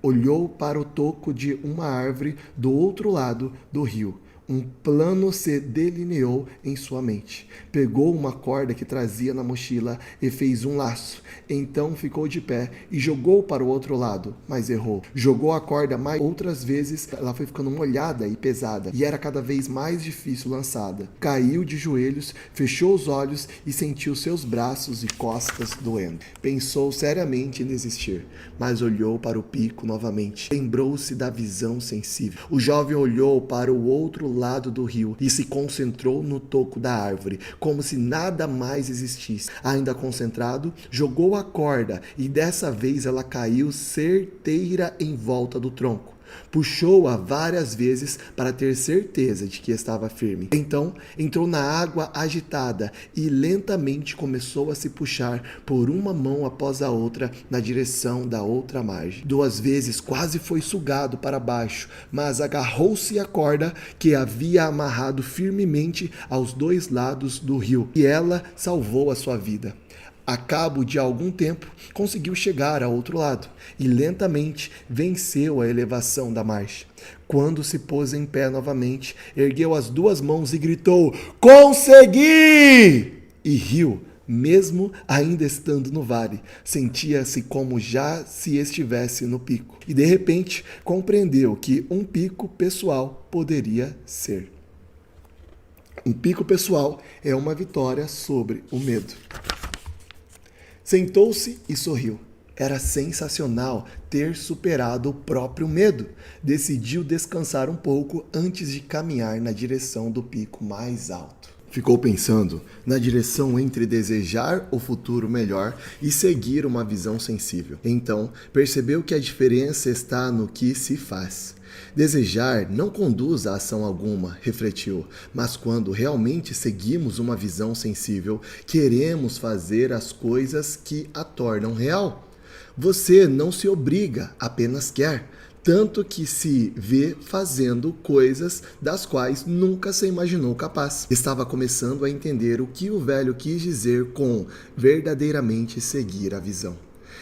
Olhou para o toco de uma árvore do outro lado do rio. Um plano se delineou em sua mente. Pegou uma corda que trazia na mochila e fez um laço. Então ficou de pé e jogou para o outro lado, mas errou. Jogou a corda mais outras vezes, ela foi ficando molhada e pesada, e era cada vez mais difícil lançada. Caiu de joelhos, fechou os olhos e sentiu seus braços e costas doendo. Pensou seriamente em desistir, mas olhou para o pico novamente. Lembrou-se da visão sensível. O jovem olhou para o outro lado do rio e se concentrou no toco da árvore, como se nada mais existisse. Ainda concentrado, jogou a corda e dessa vez ela caiu certeira em volta do tronco. Puxou-a várias vezes para ter certeza de que estava firme. Então, entrou na água agitada e lentamente começou a se puxar por uma mão após a outra na direção da outra margem. 2 vezes quase foi sugado para baixo, mas agarrou-se à corda que havia amarrado firmemente aos 2 lados do rio, e ela salvou a sua vida. A cabo de algum tempo, conseguiu chegar ao outro lado e lentamente venceu a elevação da marcha. Quando se pôs em pé novamente, ergueu as 2 mãos e gritou: "Consegui!" E riu, mesmo ainda estando no vale. Sentia-se como já se estivesse no pico. E de repente, compreendeu que um pico pessoal poderia ser. Um pico pessoal é uma vitória sobre o medo. Sentou-se e sorriu. Era sensacional ter superado o próprio medo. Decidiu descansar um pouco antes de caminhar na direção do pico mais alto. Ficou pensando na direção entre desejar o futuro melhor e seguir uma visão sensível. Então, percebeu que a diferença está no que se faz. Desejar não conduz a ação alguma, refletiu, mas quando realmente seguimos uma visão sensível, queremos fazer as coisas que a tornam real. Você não se obriga, apenas quer. Tanto que se vê fazendo coisas das quais nunca se imaginou capaz. Estava começando a entender o que o velho quis dizer com verdadeiramente seguir a visão.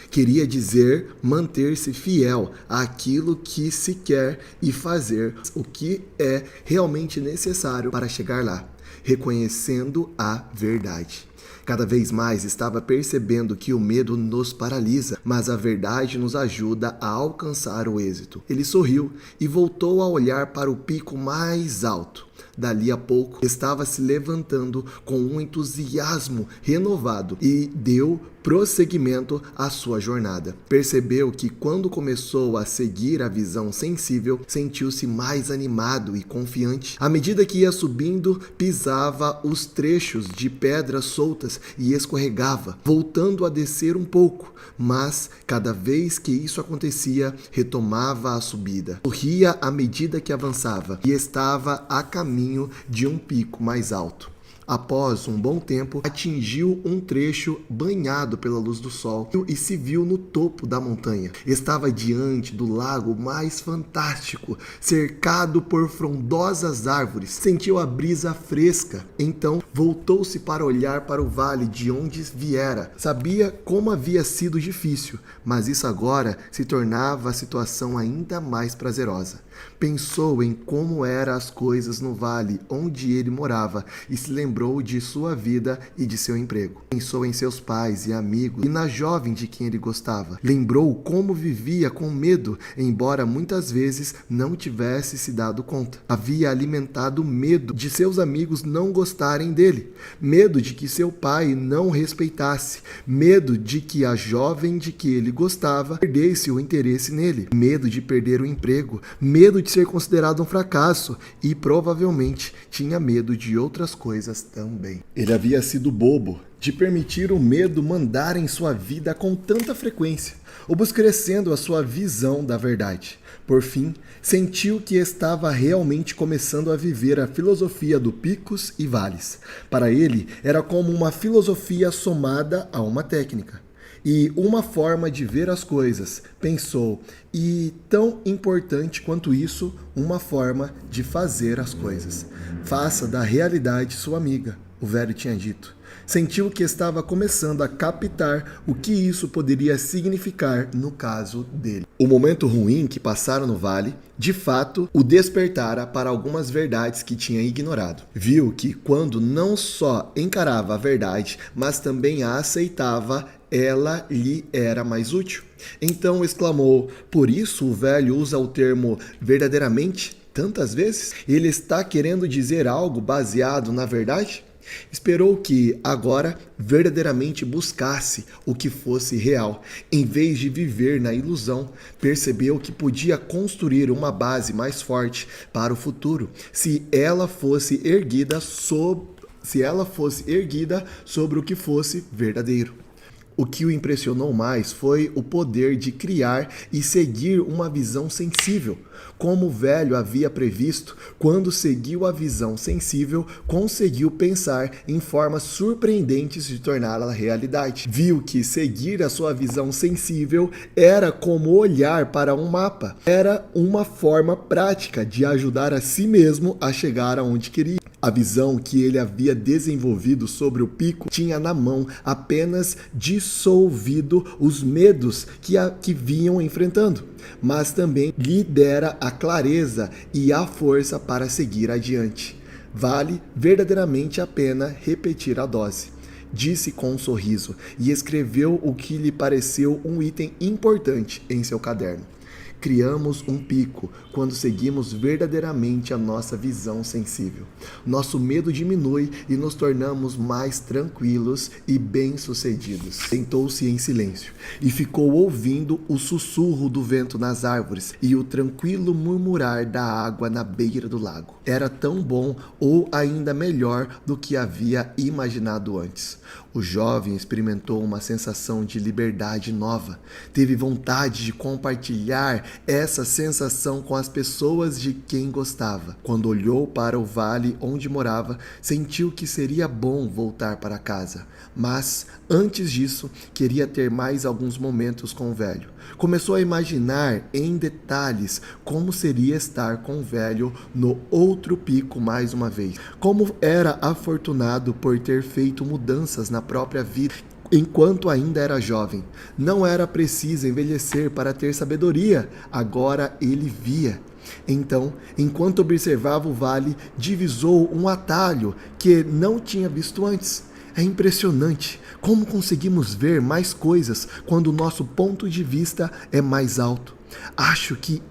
Queria dizer manter-se fiel àquilo que se quer e fazer o que é realmente necessário para chegar lá, reconhecendo a verdade. Cada vez mais estava percebendo que o medo nos paralisa, mas a verdade nos ajuda a alcançar o êxito. Ele sorriu e voltou a olhar para o pico mais alto. Dali a pouco, estava se levantando com um entusiasmo renovado e deu prosseguimento à sua jornada. Percebeu que quando começou a seguir a visão sensível, sentiu-se mais animado e confiante. À medida que ia subindo, pisava os trechos de pedras soltas e escorregava, voltando a descer um pouco, mas cada vez que isso acontecia, retomava a subida. Sorria à medida que avançava e estava a caminho de um pico mais alto. Após um bom tempo, atingiu um trecho banhado pela luz do sol e se viu no topo da montanha. Estava diante do lago mais fantástico, cercado por frondosas árvores. Sentiu a brisa fresca. Então, voltou-se para olhar para o vale de onde viera. Sabia como havia sido difícil, mas isso agora se tornava a situação ainda mais prazerosa. Pensou em como eram as coisas no vale onde ele morava e se lembrou de sua vida e de seu emprego. Pensou em seus pais e amigos e na jovem de quem ele gostava. Lembrou como vivia com medo, embora muitas vezes não tivesse se dado conta. Havia alimentado medo de seus amigos não gostarem dele, medo de que seu pai não respeitasse, medo de que a jovem de que ele gostava perdesse o interesse nele, medo de perder o emprego, medo de ser considerado um fracasso e provavelmente tinha medo de outras coisas também. Ele havia sido bobo de permitir o medo mandar em sua vida com tanta frequência, obscurecendo a sua visão da verdade. Por fim, sentiu que estava realmente começando a viver a filosofia do picos e vales. Para ele, era como uma filosofia somada a uma técnica. E uma forma de ver as coisas, pensou, e tão importante quanto isso, uma forma de fazer as coisas. Faça da realidade sua amiga, o velho tinha dito. Sentiu que estava começando a captar o que isso poderia significar no caso dele. O momento ruim que passaram no vale, de fato, o despertara para algumas verdades que tinha ignorado. Viu que quando não só encarava a verdade, mas também a aceitava, ela lhe era mais útil. Então exclamou: por isso o velho usa o termo verdadeiramente tantas vezes? Ele está querendo dizer algo baseado na verdade? Esperou que agora verdadeiramente buscasse o que fosse real, em vez de viver na ilusão. Percebeu que podia construir uma base mais forte para o futuro se ela fosse erguida sobre o que fosse verdadeiro. O que o impressionou mais foi o poder de criar e seguir uma visão sensível. Como o velho havia previsto, quando seguiu a visão sensível, conseguiu pensar em formas surpreendentes de torná-la realidade. Viu que seguir a sua visão sensível era como olhar para um mapa. Era uma forma prática de ajudar a si mesmo a chegar aonde queria. A visão que ele havia desenvolvido sobre o pico tinha na mão apenas dissolvido os medos que vinham enfrentando, mas também lhe dera a clareza e a força para seguir adiante. Vale verdadeiramente a pena repetir a dose, disse com um sorriso, e escreveu o que lhe pareceu um item importante em seu caderno. Criamos um pico quando seguimos verdadeiramente a nossa visão sensível. Nosso medo diminui e nos tornamos mais tranquilos e bem-sucedidos. Sentou-se em silêncio e ficou ouvindo o sussurro do vento nas árvores e o tranquilo murmurar da água na beira do lago. Era tão bom ou ainda melhor do que havia imaginado antes. O jovem experimentou uma sensação de liberdade nova. Teve vontade de compartilhar essa sensação com as pessoas de quem gostava. Quando olhou para o vale onde morava, sentiu que seria bom voltar para casa. Mas, antes disso, queria ter mais alguns momentos com o velho. Começou a imaginar em detalhes como seria estar com o velho no outro pico mais uma vez. Como era afortunado por ter feito mudanças na própria vida enquanto ainda era jovem. Não era preciso envelhecer para ter sabedoria. Agora ele via. Então, enquanto observava o vale, divisou um atalho que não tinha visto antes. É impressionante como conseguimos ver mais coisas quando o nosso ponto de vista é mais alto. Acho que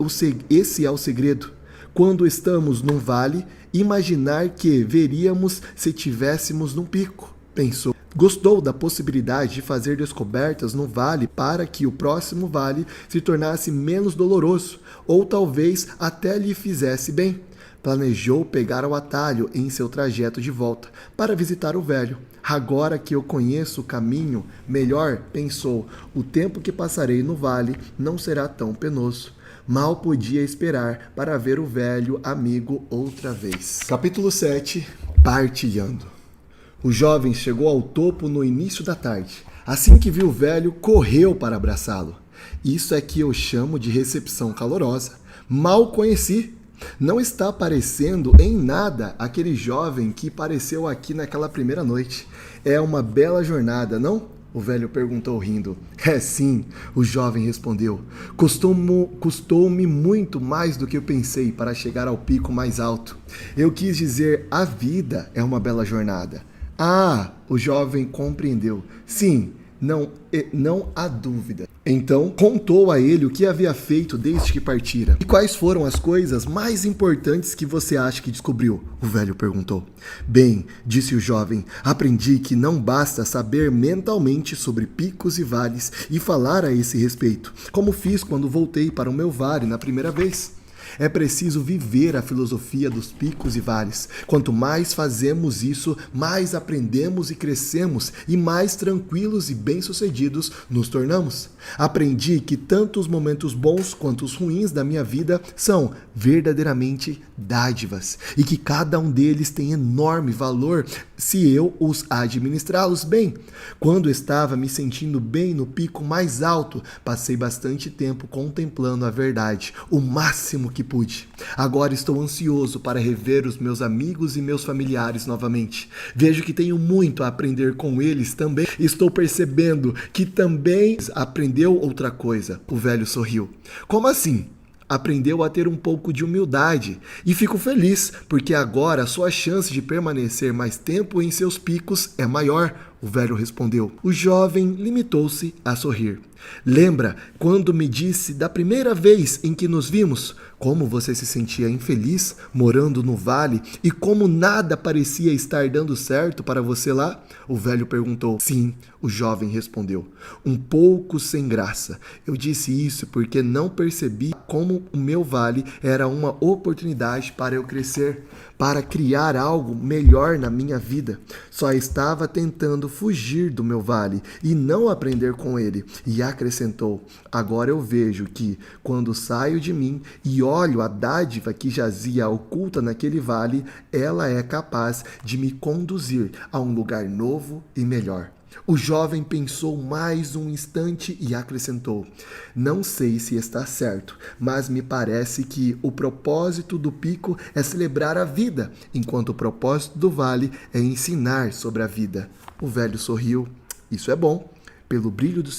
esse é o segredo. Quando estamos num vale, imaginar que veríamos se tivéssemos num pico, pensou. Gostou da possibilidade de fazer descobertas no vale para que o próximo vale se tornasse menos doloroso ou talvez até lhe fizesse bem. Planejou pegar o atalho em seu trajeto de volta para visitar o velho. Agora que eu conheço o caminho melhor, pensou, o tempo que passarei no vale não será tão penoso. Mal podia esperar para ver o velho amigo outra vez. Capítulo 7. Partilhando. O jovem chegou ao topo no início da tarde. Assim que viu o velho, correu para abraçá-lo. Isso é que eu chamo de recepção calorosa. Mal conheci. Não está parecendo em nada aquele jovem que apareceu aqui naquela primeira noite. É uma bela jornada, não? O velho perguntou rindo. É sim, o jovem respondeu. Custou-me muito mais do que eu pensei para chegar ao pico mais alto. Eu quis dizer, a vida é uma bela jornada. Ah, o jovem compreendeu. Sim, não há dúvida. Então, contou a ele o que havia feito desde que partira. E quais foram as coisas mais importantes que você acha que descobriu? O velho perguntou. Bem, disse o jovem, aprendi que não basta saber mentalmente sobre picos e vales e falar a esse respeito, como fiz quando voltei para o meu vale na primeira vez. É preciso viver a filosofia dos picos e vales. Quanto mais fazemos isso, mais aprendemos e crescemos e mais tranquilos e bem-sucedidos nos tornamos. Aprendi que tanto os momentos bons quanto os ruins da minha vida são verdadeiramente dádivas e que cada um deles tem enorme valor se eu os administrá-los bem. Quando estava me sentindo bem no pico mais alto, passei bastante tempo contemplando a verdade, o máximo que pude. Agora estou ansioso para rever os meus amigos e meus familiares novamente. Vejo que tenho muito a aprender com eles também. Estou percebendo que também aprendeu outra coisa. O velho sorriu. Como assim? Aprendeu a ter um pouco de humildade e fico feliz porque agora a sua chance de permanecer mais tempo em seus picos é maior, o velho respondeu. O jovem limitou-se a sorrir. Lembra quando me disse da primeira vez em que nos vimos? Como você se sentia infeliz morando no vale e como nada parecia estar dando certo para você lá? O velho perguntou. Sim, o jovem respondeu. Um pouco sem graça. Eu disse isso porque não percebi como o meu vale era uma oportunidade para eu crescer, para criar algo melhor na minha vida. Só estava tentando fugir do meu vale e não aprender com ele. E acrescentou, agora eu vejo que, quando saio de mim e olho a dádiva que jazia oculta naquele vale, ela é capaz de me conduzir a um lugar novo e melhor. O jovem pensou mais um instante e acrescentou, não sei se está certo, mas me parece que o propósito do pico é celebrar a vida, enquanto o propósito do vale é ensinar sobre a vida. O velho sorriu. Isso é bom. Pelo brilho dos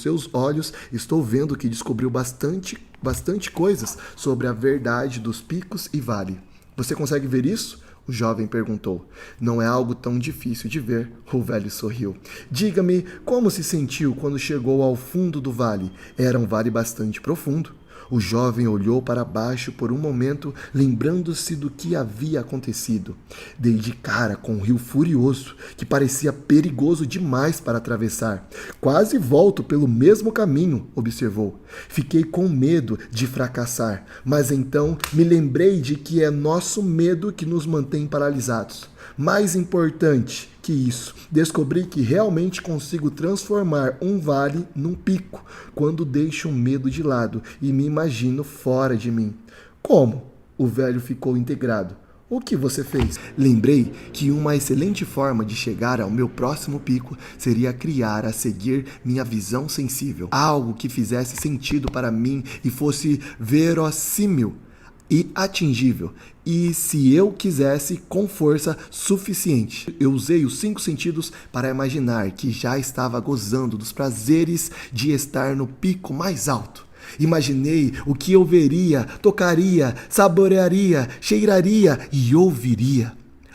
seus olhos, estou vendo que descobriu bastante coisas sobre a verdade dos picos e vale. Você consegue ver isso? O jovem perguntou. Não é algo tão difícil de ver, o velho sorriu. Diga-me, como se sentiu quando chegou ao fundo do vale? Era um vale bastante profundo. O jovem olhou para baixo por um momento, lembrando-se do que havia acontecido. Dei de cara com um rio furioso, que parecia perigoso demais para atravessar. Quase volto pelo mesmo caminho, observou. Fiquei com medo de fracassar, mas então me lembrei de que é nosso medo que nos mantém paralisados. Mais importante que isso, descobri que realmente consigo transformar um vale num pico quando deixo o medo de lado e me imagino fora de mim. Como? O velho ficou integrado. O que você fez? Lembrei que uma excelente forma de chegar ao meu próximo pico seria criar a seguir minha visão sensível. Algo que fizesse sentido para mim e fosse verossímil e atingível, e se eu quisesse com força suficiente. Eu usei os 5 sentidos para imaginar que já estava gozando dos prazeres de estar no pico mais alto. Imaginei o que eu veria, tocaria, saborearia, cheiraria e ouviria.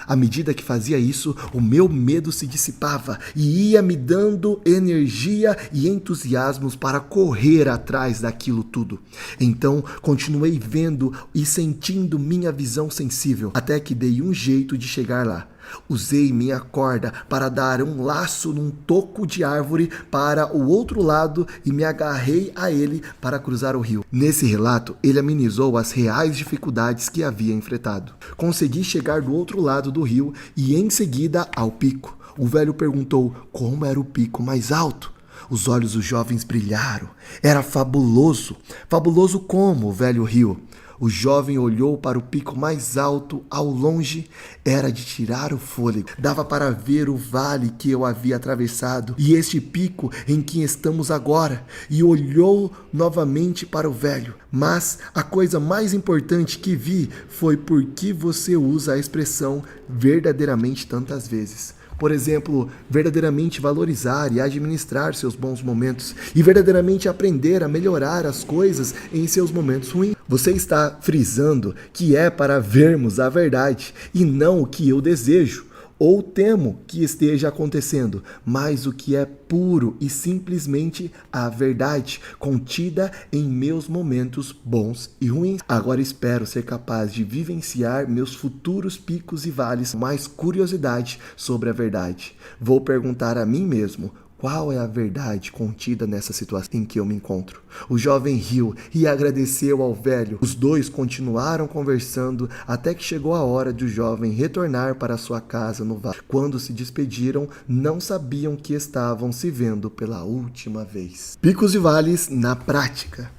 À medida que fazia isso, o meu medo se dissipava e ia me dando energia e entusiasmos para correr atrás daquilo tudo. Então, continuei vendo e sentindo minha visão sensível, até que dei um jeito de chegar lá. Usei minha corda para dar um laço num toco de árvore para o outro lado e me agarrei a ele para cruzar o rio. Nesse relato, ele amenizou as reais dificuldades que havia enfrentado. Consegui chegar do outro lado do rio e em seguida ao pico. O velho perguntou como era o pico mais alto. Os olhos dos jovens brilharam. Era fabuloso. Fabuloso como, o velho riu. O jovem olhou para o pico mais alto ao longe. Era de tirar o fôlego. Dava para ver o vale que eu havia atravessado e este pico em que estamos agora. E olhou novamente para o velho. Mas a coisa mais importante que vi foi por que você usa a expressão verdadeiramente tantas vezes. Por exemplo, verdadeiramente valorizar e administrar seus bons momentos e verdadeiramente aprender a melhorar as coisas em seus momentos ruins. Você está frisando que é para vermos a verdade e não o que eu desejo ou temo que esteja acontecendo, mas o que é puro e simplesmente a verdade contida em meus momentos bons e ruins. Agora espero ser capaz de vivenciar meus futuros picos e vales com mais curiosidade sobre a verdade. Vou perguntar a mim mesmo: qual é a verdade contida nessa situação em que eu me encontro? O jovem riu e agradeceu ao velho. Os dois continuaram conversando até que chegou a hora de o jovem retornar para sua casa no vale. Quando se despediram, não sabiam que estavam se vendo pela última vez. Picos e vales na prática.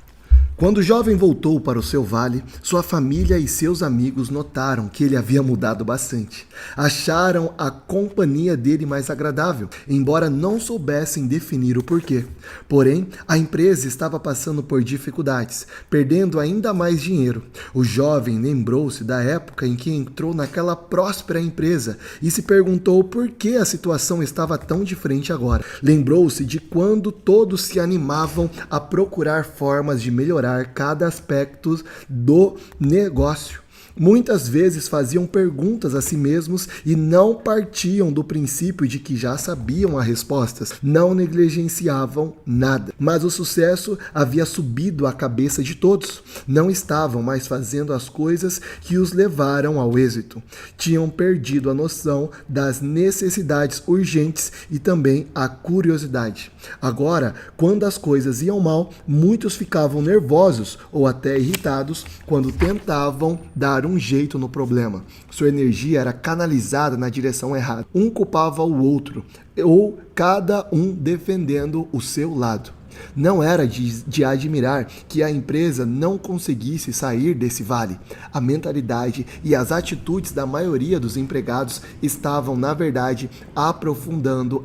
Quando o jovem voltou para o seu vale, sua família e seus amigos notaram que ele havia mudado bastante. Acharam a companhia dele mais agradável, embora não soubessem definir o porquê. Porém, a empresa estava passando por dificuldades, perdendo ainda mais dinheiro. O jovem lembrou-se da época em que entrou naquela próspera empresa e se perguntou por que a situação estava tão diferente agora. Lembrou-se de quando todos se animavam a procurar formas de melhorar cada aspecto do negócio. Muitas vezes faziam perguntas a si mesmos e não partiam do princípio de que já sabiam as respostas, não negligenciavam nada. Mas o sucesso havia subido à cabeça de todos. Não estavam mais fazendo as coisas que os levaram ao êxito. Tinham perdido a noção das necessidades urgentes e também a curiosidade. Agora, quando as coisas iam mal, muitos ficavam nervosos ou até irritados quando tentavam dar um jeito no problema. Sua energia era canalizada na direção errada. Um culpava o outro, ou cada um defendendo o seu lado. Não era de admirar que a empresa não conseguisse sair desse vale. A mentalidade e as atitudes da maioria dos empregados estavam, na verdade, aprofundando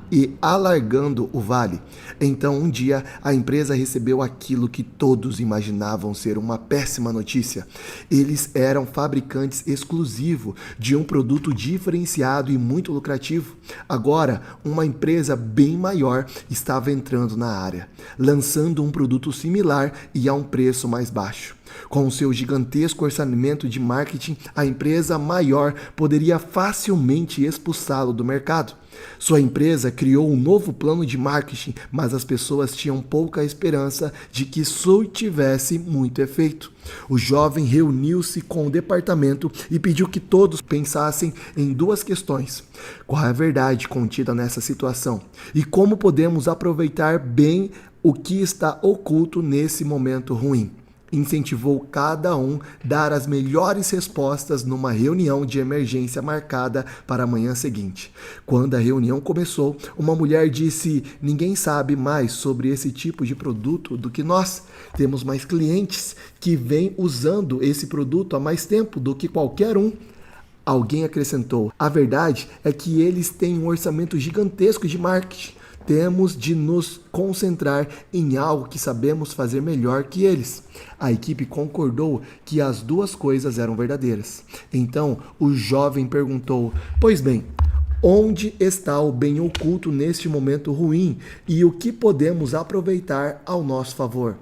e alargando o vale. Então, um dia, a empresa recebeu aquilo que todos imaginavam ser uma péssima notícia. Eles eram fabricantes exclusivos de um produto diferenciado e muito lucrativo. Agora, uma empresa bem maior estava entrando na área, lançando um produto similar e a um preço mais baixo. Com seu gigantesco orçamento de marketing, a empresa maior poderia facilmente expulsá-lo do mercado. Sua empresa criou um novo plano de marketing, mas as pessoas tinham pouca esperança de que isso tivesse muito efeito. O jovem reuniu-se com o departamento e pediu que todos pensassem em duas questões: qual é a verdade contida nessa situação e como podemos aproveitar bem o que está oculto nesse momento ruim. Incentivou cada um a dar as melhores respostas numa reunião de emergência marcada para a manhã seguinte. Quando a reunião começou, uma mulher disse: "Ninguém sabe mais sobre esse tipo de produto do que nós. Temos mais clientes que vêm usando esse produto há mais tempo do que qualquer um." Alguém acrescentou: "A verdade é que eles têm um orçamento gigantesco de marketing. Temos de nos concentrar em algo que sabemos fazer melhor que eles." A equipe concordou que as duas coisas eram verdadeiras. Então, o jovem perguntou: "Pois bem, onde está o bem oculto neste momento ruim e o que podemos aproveitar ao nosso favor?"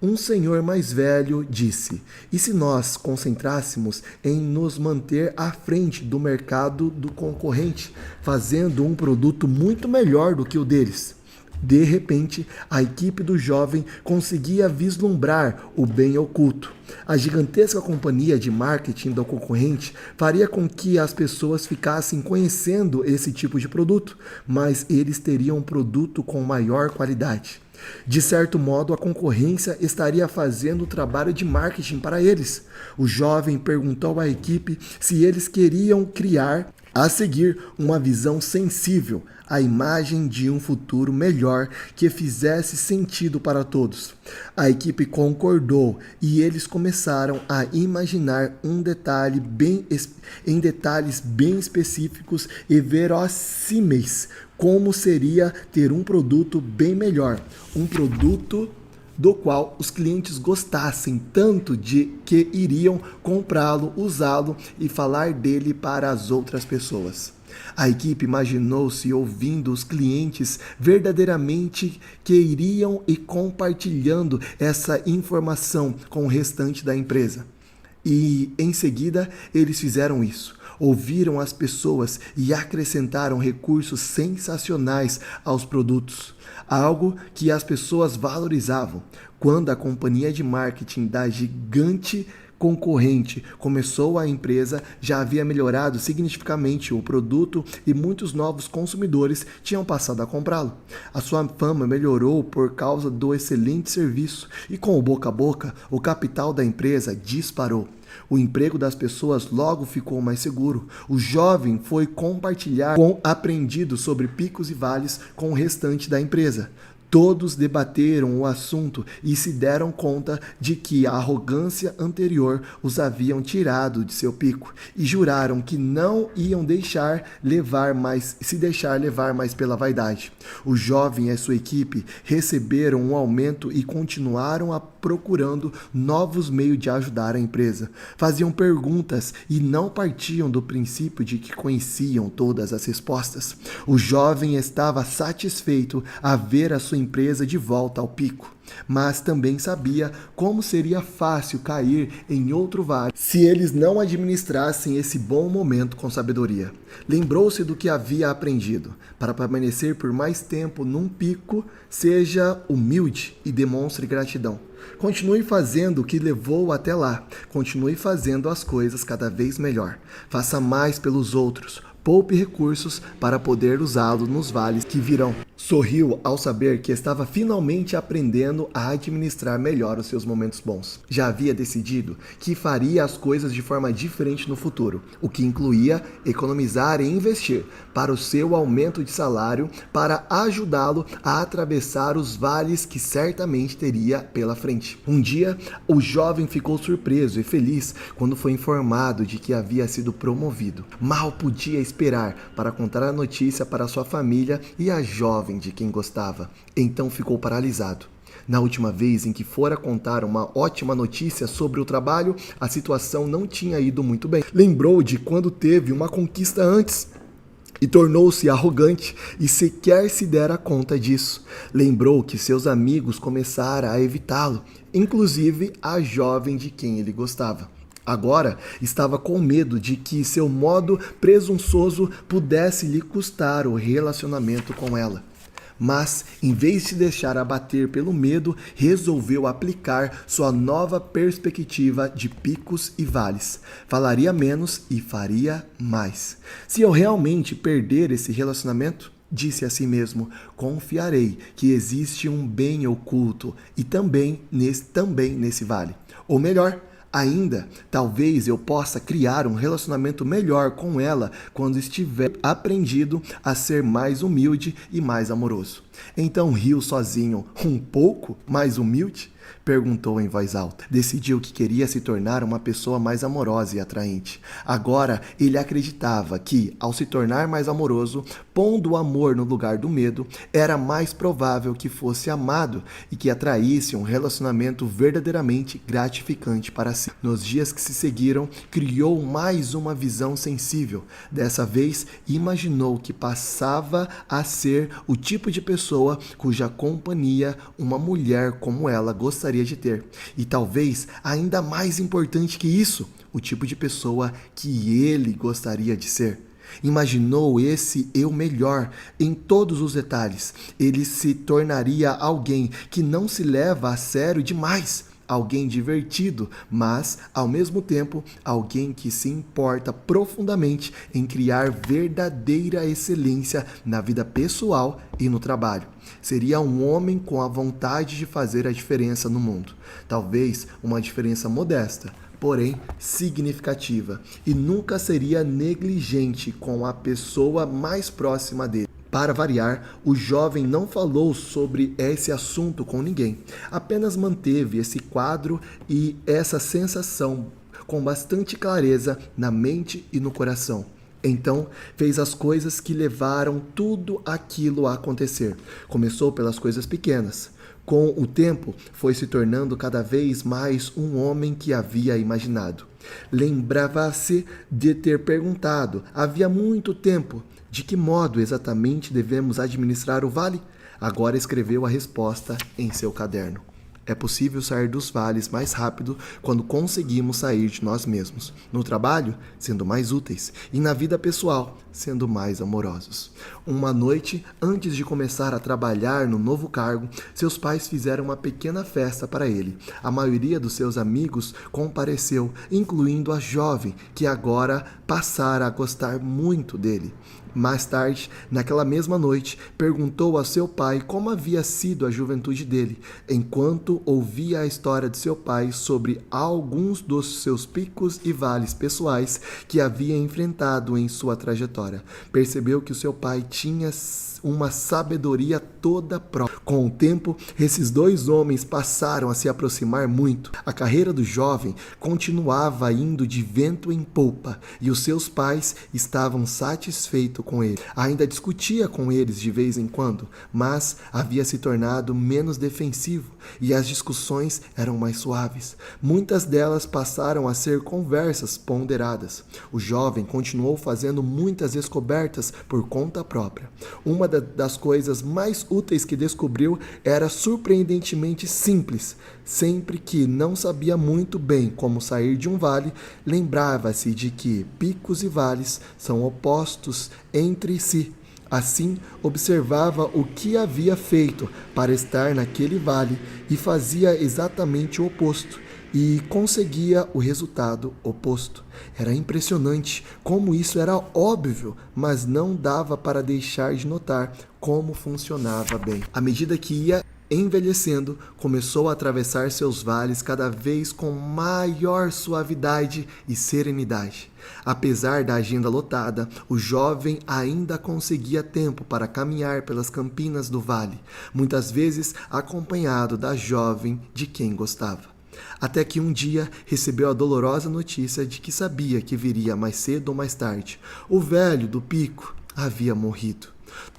Um senhor mais velho disse: "E se nós concentrássemos em nos manter à frente do mercado do concorrente, fazendo um produto muito melhor do que o deles?" De repente, a equipe do jovem conseguia vislumbrar o bem oculto. A gigantesca companhia de marketing do concorrente faria com que as pessoas ficassem conhecendo esse tipo de produto, mas eles teriam um produto com maior qualidade. De certo modo, a concorrência estaria fazendo o trabalho de marketing para eles. O jovem perguntou à equipe se eles queriam criar a seguir uma visão sensível, a imagem de um futuro melhor que fizesse sentido para todos. A equipe concordou e eles começaram a imaginar em detalhes bem específicos e verossímeis como seria ter um produto bem melhor, um produto do qual os clientes gostassem tanto de que iriam comprá-lo, usá-lo e falar dele para as outras pessoas. A equipe imaginou-se ouvindo os clientes verdadeiramente que iriam e compartilhando essa informação com o restante da empresa. E, em seguida, eles fizeram isso. Ouviram as pessoas e acrescentaram recursos sensacionais aos produtos, algo que as pessoas valorizavam. Quando a companhia de marketing da gigante concorrente começou, a empresa já havia melhorado significativamente o produto e muitos novos consumidores tinham passado a comprá-lo. A sua fama melhorou por causa do excelente serviço e, com o boca a boca, o capital da empresa disparou. O emprego das pessoas logo ficou mais seguro. O jovem foi compartilhar com aprendido sobre picos e vales com o restante da empresa. Todos debateram o assunto e se deram conta de que a arrogância anterior os haviam tirado de seu pico e juraram que não iam se deixar levar mais pela vaidade. O jovem e sua equipe receberam um aumento e continuaram procurando novos meios de ajudar a empresa. Faziam perguntas e não partiam do princípio de que conheciam todas as respostas. O jovem estava satisfeito a ver a sua empresa de volta ao pico, mas também sabia como seria fácil cair em outro vale se eles não administrassem esse bom momento com sabedoria. Lembrou-se do que havia aprendido. Para permanecer por mais tempo num pico, seja humilde e demonstre gratidão. Continue fazendo o que levou até lá. Continue fazendo as coisas cada vez melhor. Faça mais pelos outros. Poupe recursos para poder usá-los nos vales que virão. Sorriu ao saber que estava finalmente aprendendo a administrar melhor os seus momentos bons. Já havia decidido que faria as coisas de forma diferente no futuro, o que incluía economizar e investir para o seu aumento de salário para ajudá-lo a atravessar os vales que certamente teria pela frente. Um dia, o jovem ficou surpreso e feliz quando foi informado de que havia sido promovido. Mal podia esperar para contar a notícia para sua família e a jovem de quem gostava. Então ficou paralisado. Na última vez em que fora contar uma ótima notícia sobre o trabalho, a situação não tinha ido muito bem. Lembrou de quando teve uma conquista antes e tornou-se arrogante e sequer se dera conta disso. Lembrou que seus amigos começaram a evitá-lo, inclusive a jovem de quem ele gostava. Agora estava com medo de que seu modo presunçoso pudesse lhe custar o relacionamento com ela. Mas, em vez de se deixar abater pelo medo, resolveu aplicar sua nova perspectiva de picos e vales. Falaria menos e faria mais. Se eu realmente perder esse relacionamento, disse a si mesmo, confiarei que existe um bem oculto e também nesse vale. Ou melhor, ainda, talvez eu possa criar um relacionamento melhor com ela quando estiver aprendido a ser mais humilde e mais amoroso. Então riu sozinho, um pouco mais humilde? Perguntou em voz alta. Decidiu que queria se tornar uma pessoa mais amorosa e atraente. Agora, ele acreditava que, ao se tornar mais amoroso, pondo o amor no lugar do medo, era mais provável que fosse amado e que atraísse um relacionamento verdadeiramente gratificante para si. Nos dias que se seguiram, criou mais uma visão sensível. Dessa vez, imaginou que passava a ser o tipo de pessoa cuja companhia uma mulher como ela gostaria de ter. E talvez, ainda mais importante que isso, o tipo de pessoa que ele gostaria de ser. Imaginou esse eu melhor em todos os detalhes. Ele se tornaria alguém que não se leva a sério demais. Alguém divertido, mas, ao mesmo tempo, alguém que se importa profundamente em criar verdadeira excelência na vida pessoal e no trabalho. Seria um homem com a vontade de fazer a diferença no mundo. Talvez uma diferença modesta, porém significativa, e nunca seria negligente com a pessoa mais próxima dele. Para variar, o jovem não falou sobre esse assunto com ninguém, apenas manteve esse quadro e essa sensação com bastante clareza na mente e no coração. Então, fez as coisas que levaram tudo aquilo a acontecer. Começou pelas coisas pequenas. Com o tempo, foi se tornando cada vez mais um homem que havia imaginado. Lembrava-se de ter perguntado, havia muito tempo, de que modo exatamente devemos administrar o vale? Agora escreveu a resposta em seu caderno. É possível sair dos vales mais rápido quando conseguimos sair de nós mesmos. No trabalho, sendo mais úteis. E na vida pessoal, sendo mais amorosos. Uma noite, antes de começar a trabalhar no novo cargo, seus pais fizeram uma pequena festa para ele. A maioria dos seus amigos compareceu, incluindo a jovem, que agora passara a gostar muito dele. Mais tarde, naquela mesma noite, perguntou a seu pai como havia sido a juventude dele, enquanto ouvia a história de seu pai sobre alguns dos seus picos e vales pessoais que havia enfrentado em sua trajetória. Percebeu que o seu pai tinha uma sabedoria toda própria. Com o tempo, esses dois homens passaram a se aproximar muito. A carreira do jovem continuava indo de vento em popa e os seus pais estavam satisfeitos com ele. Ainda discutia com eles de vez em quando, mas havia se tornado menos defensivo e as discussões eram mais suaves. Muitas delas passaram a ser conversas ponderadas. O jovem continuou fazendo muitas descobertas por conta própria. Uma das coisas mais úteis que descobriu era surpreendentemente simples. Sempre que não sabia muito bem como sair de um vale, lembrava-se de que picos e vales são opostos entre si. Assim, observava o que havia feito para estar naquele vale e fazia exatamente o oposto. E conseguia o resultado oposto. Era impressionante como isso era óbvio, mas não dava para deixar de notar como funcionava bem. À medida que ia envelhecendo, começou a atravessar seus vales cada vez com maior suavidade e serenidade. Apesar da agenda lotada, o jovem ainda conseguia tempo para caminhar pelas campinas do vale, muitas vezes acompanhado da jovem de quem gostava. Até que um dia recebeu a dolorosa notícia de que sabia que viria mais cedo ou mais tarde. O velho do pico havia morrido.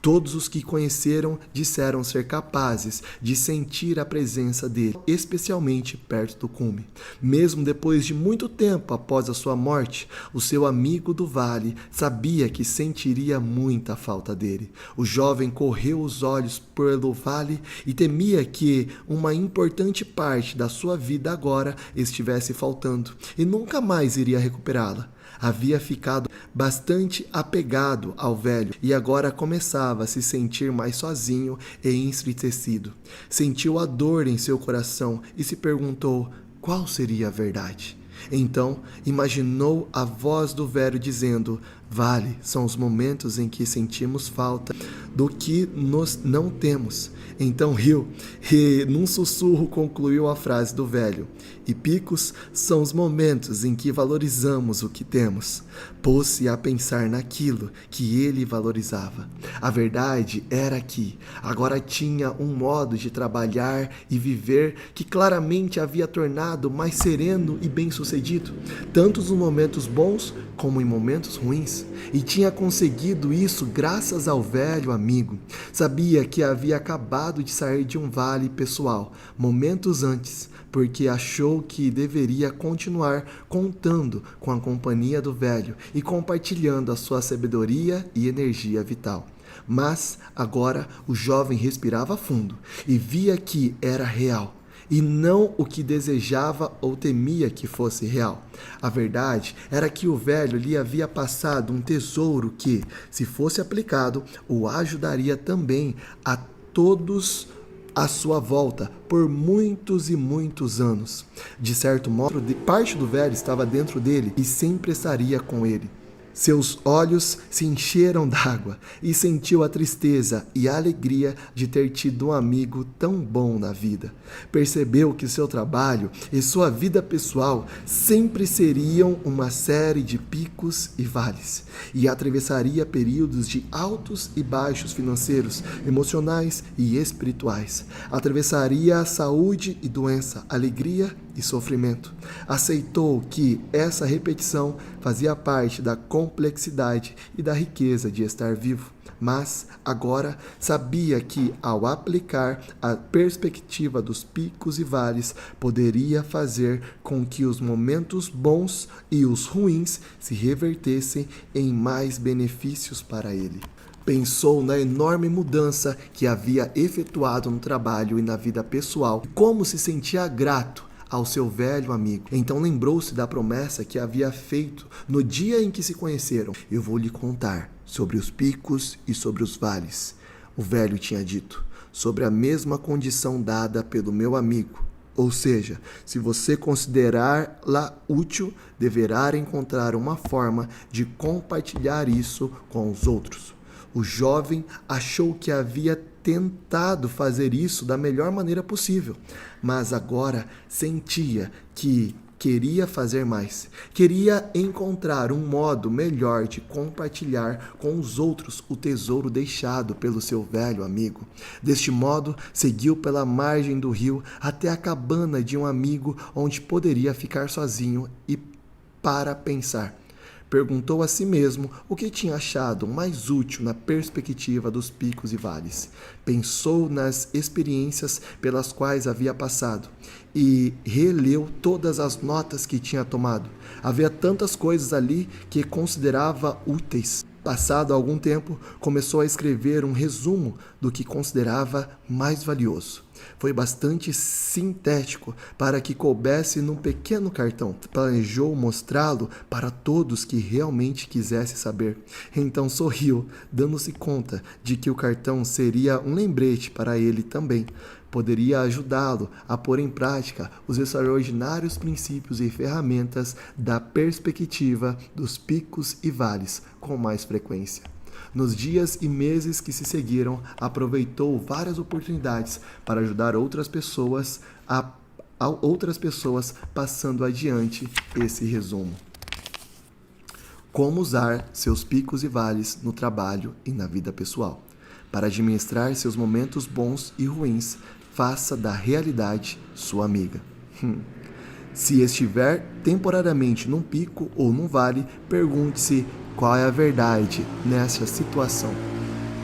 Todos os que conheceram disseram ser capazes de sentir a presença dele, especialmente perto do cume. Mesmo depois de muito tempo após a sua morte, o seu amigo do vale sabia que sentiria muita falta dele. O jovem correu os olhos pelo vale e temia que uma importante parte da sua vida agora estivesse faltando e nunca mais iria recuperá-la. Havia ficado bastante apegado ao velho e agora começava a se sentir mais sozinho e entristecido. Sentiu a dor em seu coração e se perguntou qual seria a verdade. Então, imaginou a voz do velho dizendo: vale são os momentos em que sentimos falta do que nós não temos. Então riu e, num sussurro, concluiu a frase do velho: e picos são os momentos em que valorizamos o que temos. Pôs-se a pensar naquilo que ele valorizava. A verdade era que agora tinha um modo de trabalhar e viver que claramente havia tornado mais sereno e bem-sucedido, tanto nos momentos bons como em momentos ruins. E tinha conseguido isso graças ao velho amigo. Sabia que havia acabado de sair de um vale pessoal, momentos antes, porque achou que deveria continuar contando com a companhia do velho e compartilhando a sua sabedoria e energia vital. Mas agora o jovem respirava fundo e via que era real, e não o que desejava ou temia que fosse real. A verdade era que o velho lhe havia passado um tesouro que, se fosse aplicado, o ajudaria também a todos à sua volta por muitos e muitos anos. De certo modo, parte do velho estava dentro dele e sempre estaria com ele. Seus olhos se encheram d'água e sentiu a tristeza e a alegria de ter tido um amigo tão bom na vida. Percebeu que seu trabalho e sua vida pessoal sempre seriam uma série de picos e vales, e atravessaria períodos de altos e baixos financeiros, emocionais e espirituais. Atravessaria a saúde e doença, alegria e sofrimento. Aceitou que essa repetição fazia parte da complexidade e da riqueza de estar vivo. Mas agora sabia que, ao aplicar a perspectiva dos picos e vales, poderia fazer com que os momentos bons e os ruins se revertessem em mais benefícios para ele. Pensou na enorme mudança que havia efetuado no trabalho e na vida pessoal, e como se sentia grato ao seu velho amigo. Então lembrou-se da promessa que havia feito no dia em que se conheceram. Eu vou lhe contar sobre os picos e sobre os vales. O velho tinha dito, sobre a mesma condição dada pelo meu amigo. Ou seja, se você considerá-la útil, deverá encontrar uma forma de compartilhar isso com os outros. O jovem achou que havia tentado fazer isso da melhor maneira possível, mas agora sentia que queria fazer mais. Queria encontrar um modo melhor de compartilhar com os outros o tesouro deixado pelo seu velho amigo. Deste modo, seguiu pela margem do rio até a cabana de um amigo onde poderia ficar sozinho e para pensar. Perguntou a si mesmo o que tinha achado mais útil na perspectiva dos picos e vales. Pensou nas experiências pelas quais havia passado e releu todas as notas que tinha tomado. Havia tantas coisas ali que considerava úteis. Passado algum tempo, começou a escrever um resumo do que considerava mais valioso. Foi bastante sintético para que coubesse num pequeno cartão. Planejou mostrá-lo para todos que realmente quisessem saber. Então sorriu, dando-se conta de que o cartão seria um lembrete para ele também. Poderia ajudá-lo a pôr em prática os extraordinários princípios e ferramentas da perspectiva dos picos e vales com mais frequência. Nos dias e meses que se seguiram, aproveitou várias oportunidades para ajudar outras pessoas, passando adiante esse resumo. Como usar seus picos e vales no trabalho e na vida pessoal. Para administrar seus momentos bons e ruins, faça da realidade sua amiga. Se estiver temporariamente num pico ou num vale, pergunte-se qual é a verdade nessa situação.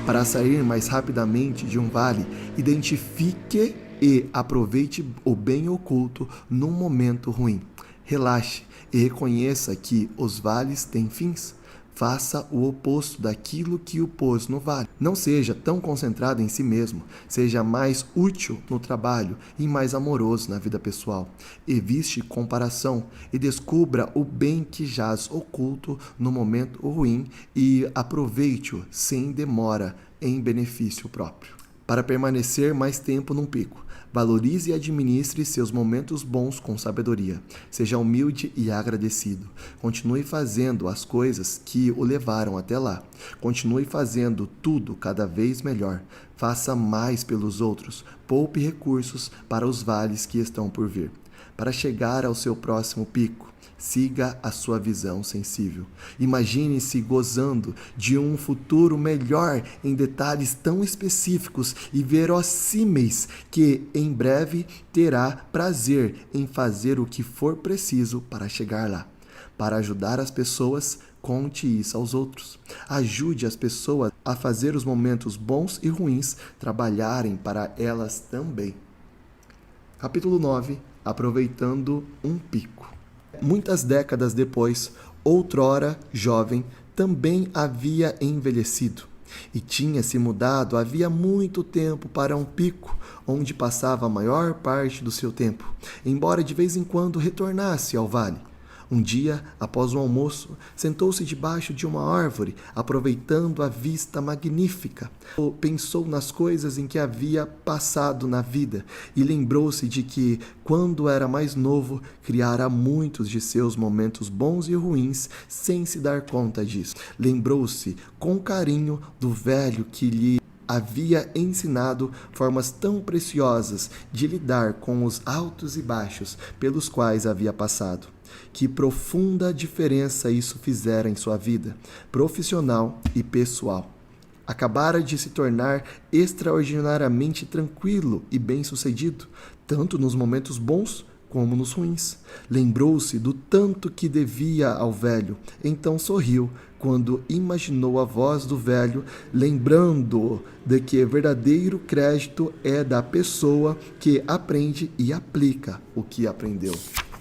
Para sair mais rapidamente de um vale, identifique e aproveite o bem oculto num momento ruim. Relaxe e reconheça que os vales têm fins. Faça o oposto daquilo que o pôs no vale. Não seja tão concentrado em si mesmo. Seja mais útil no trabalho e mais amoroso na vida pessoal. Evite comparação e descubra o bem que jaz oculto no momento ruim e aproveite-o sem demora em benefício próprio. Para permanecer mais tempo num pico, valorize e administre seus momentos bons com sabedoria. Seja humilde e agradecido. Continue fazendo as coisas que o levaram até lá. Continue fazendo tudo cada vez melhor. Faça mais pelos outros. Poupe recursos para os vales que estão por vir. Para chegar ao seu próximo pico, siga a sua visão sensível. Imagine-se gozando de um futuro melhor em detalhes tão específicos e verossímeis que em breve terá prazer em fazer o que for preciso para chegar lá. Para ajudar as pessoas, conte isso aos outros. Ajude as pessoas a fazer os momentos bons e ruins trabalharem para elas também. Capítulo 9. Aproveitando um pico. Muitas décadas depois, outrora jovem, também havia envelhecido e tinha se mudado havia muito tempo para um pico, onde passava a maior parte do seu tempo, embora de vez em quando retornasse ao vale. Um dia, após o almoço, sentou-se debaixo de uma árvore, aproveitando a vista magnífica. Pensou nas coisas em que havia passado na vida e lembrou-se de que, quando era mais novo, criara muitos de seus momentos bons e ruins sem se dar conta disso. Lembrou-se com carinho do velho que lhe havia ensinado formas tão preciosas de lidar com os altos e baixos pelos quais havia passado. Que profunda diferença isso fizera em sua vida, profissional e pessoal. Acabara de se tornar extraordinariamente tranquilo e bem-sucedido, tanto nos momentos bons como nos ruins. Lembrou-se do tanto que devia ao velho, então sorriu quando imaginou a voz do velho, lembrando de que verdadeiro crédito é da pessoa que aprende e aplica o que aprendeu.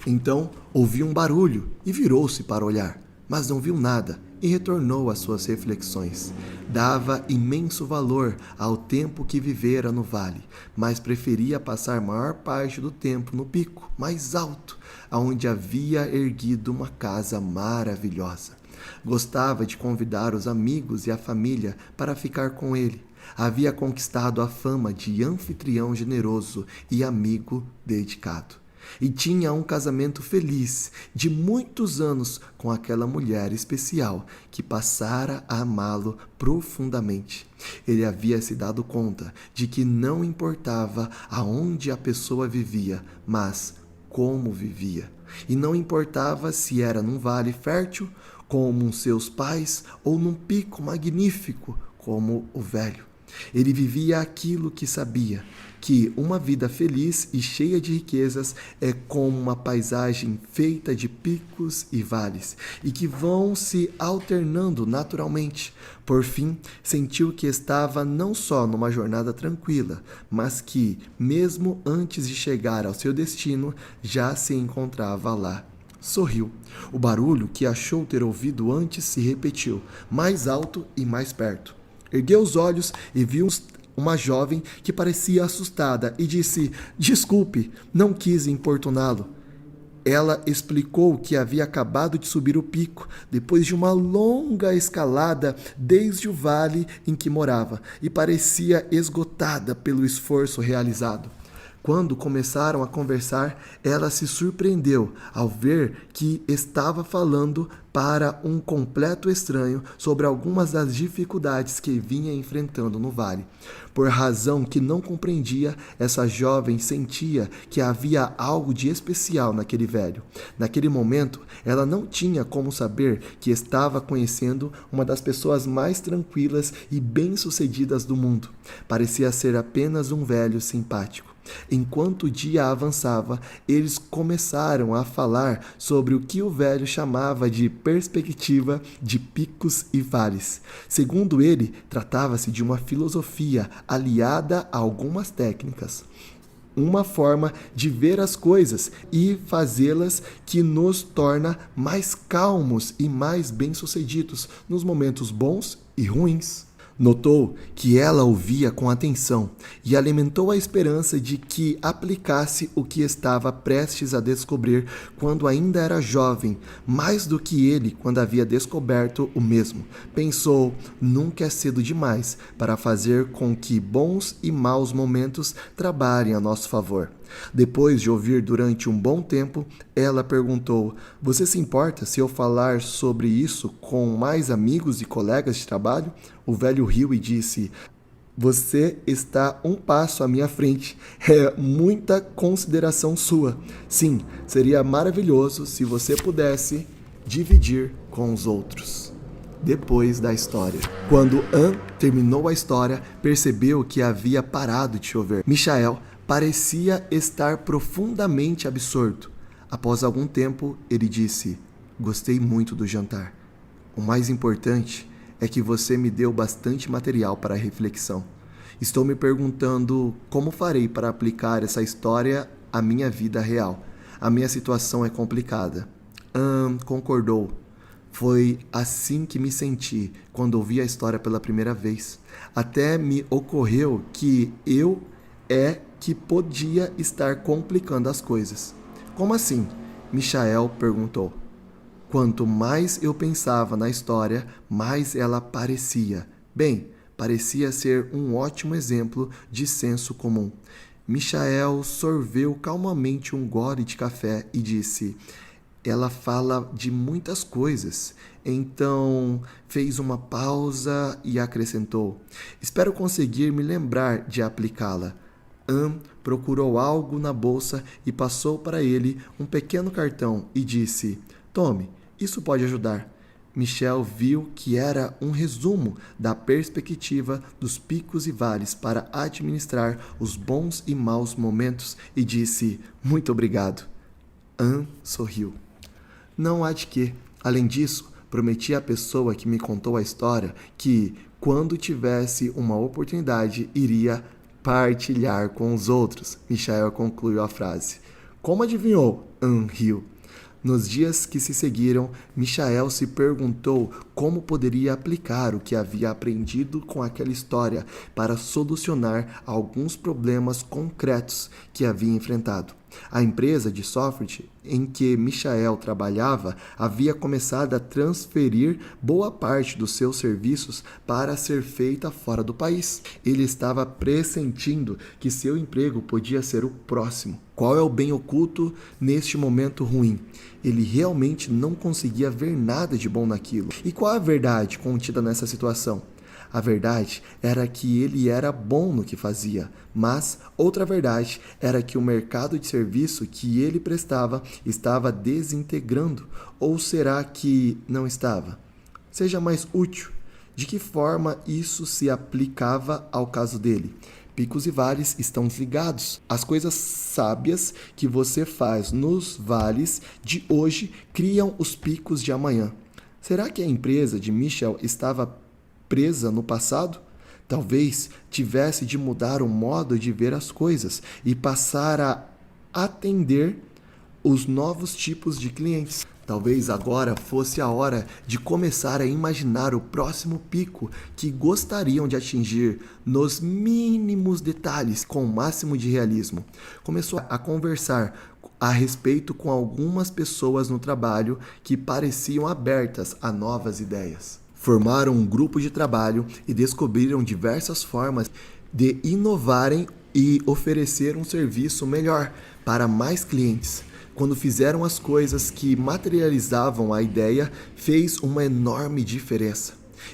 Então ouviu um barulho e virou-se para olhar, mas não viu nada e retornou às suas reflexões. Dava imenso valor ao tempo que vivera no vale, mas preferia passar maior parte do tempo no pico mais alto, aonde havia erguido uma casa maravilhosa. Gostava de convidar os amigos e a família para ficar com ele. Havia conquistado a fama de anfitrião generoso e amigo dedicado. E tinha um casamento feliz de muitos anos com aquela mulher especial que passara a amá-lo profundamente. Ele havia se dado conta de que não importava aonde a pessoa vivia, mas como vivia. E não importava se era num vale fértil, como seus pais, ou num pico magnífico, como o velho. Ele vivia aquilo que sabia, que uma vida feliz e cheia de riquezas é como uma paisagem feita de picos e vales, e que vão se alternando naturalmente. Por fim, sentiu que estava não só numa jornada tranquila, mas que, mesmo antes de chegar ao seu destino, já se encontrava lá. Sorriu. O barulho que achou ter ouvido antes se repetiu, mais alto e mais perto. Ergueu os olhos e viu uma jovem que parecia assustada e disse: "Desculpe, não quis importuná-lo." Ela explicou que havia acabado de subir o pico, depois de uma longa escalada desde o vale em que morava, e parecia esgotada pelo esforço realizado. Quando começaram a conversar, ela se surpreendeu ao ver que estava falando para um completo estranho sobre algumas das dificuldades que vinha enfrentando no vale. Por razão que não compreendia, essa jovem sentia que havia algo de especial naquele velho. Naquele momento, ela não tinha como saber que estava conhecendo uma das pessoas mais tranquilas e bem-sucedidas do mundo. Parecia ser apenas um velho simpático. Enquanto o dia avançava, eles começaram a falar sobre o que o velho chamava de perspectiva de picos e vales. Segundo ele, tratava-se de uma filosofia aliada a algumas técnicas. Uma forma de ver as coisas e fazê-las que nos torna mais calmos e mais bem-sucedidos nos momentos bons e ruins. Notou que ela ouvia com atenção e alimentou a esperança de que aplicasse o que estava prestes a descobrir quando ainda era jovem, mais do que ele quando havia descoberto o mesmo. Pensou: nunca é cedo demais para fazer com que bons e maus momentos trabalhem a nosso favor. Depois de ouvir durante um bom tempo, ela perguntou: "Você se importa se eu falar sobre isso com mais amigos e colegas de trabalho?" O velho riu e disse: "Você está um passo à minha frente. É muita consideração sua. Sim, seria maravilhoso se você pudesse dividir com os outros." Depois da história. Quando Anne terminou a história, percebeu que havia parado de chover. Michael parecia estar profundamente absorto. Após algum tempo, ele disse: "Gostei muito do jantar. O mais importante é que você me deu bastante material para reflexão. Estou me perguntando como farei para aplicar essa história à minha vida real. A minha situação é complicada." Concordou. Foi assim que me senti quando ouvi a história pela primeira vez. Até me ocorreu que eu que podia estar complicando as coisas. "Como assim?" Michael perguntou. Quanto mais eu pensava na história, mais ela parecia ser um ótimo exemplo de senso comum. Michael sorveu calmamente um gole de café e disse: "Ela fala de muitas coisas." Então fez uma pausa e acrescentou: "Espero conseguir me lembrar de aplicá-la." Anne procurou algo na bolsa e passou para ele um pequeno cartão e disse: "Tome, isso pode ajudar." Michel viu que era um resumo da perspectiva dos picos e vales para administrar os bons e maus momentos e disse: "Muito obrigado." Anne sorriu. Não há de quê. Além disso, prometi à pessoa que me contou a história que, quando tivesse uma oportunidade, iria partilhar com os outros. Michael concluiu a frase. Como adivinhou? Anne riu. Nos dias que se seguiram, Michael se perguntou como poderia aplicar o que havia aprendido com aquela história para solucionar alguns problemas concretos que havia enfrentado. A empresa de software em que Michael trabalhava havia começado a transferir boa parte dos seus serviços para ser feita fora do país. Ele estava pressentindo que seu emprego podia ser o próximo. Qual é o bem oculto neste momento ruim? Ele realmente não conseguia ver nada de bom naquilo. E qual é a verdade contida nessa situação? A verdade era que ele era bom no que fazia, mas outra verdade era que o mercado de serviço que ele prestava estava desintegrando, ou será que não estava? Seja mais útil. De que forma isso se aplicava ao caso dele? Picos e vales estão ligados. As coisas sábias que você faz nos vales de hoje criam os picos de amanhã. Será que a empresa de Michel estava presa no passado? Talvez tivesse de mudar o modo de ver as coisas e passar a atender os novos tipos de clientes. Talvez agora fosse a hora de começar a imaginar o próximo pico que gostariam de atingir nos mínimos detalhes, com o máximo de realismo. Começou a conversar a respeito com algumas pessoas no trabalho que pareciam abertas a novas ideias. Formaram um grupo de trabalho e descobriram diversas formas de inovarem e oferecer um serviço melhor para mais clientes. Quando fizeram as coisas que materializavam a ideia, fez uma enorme diferença.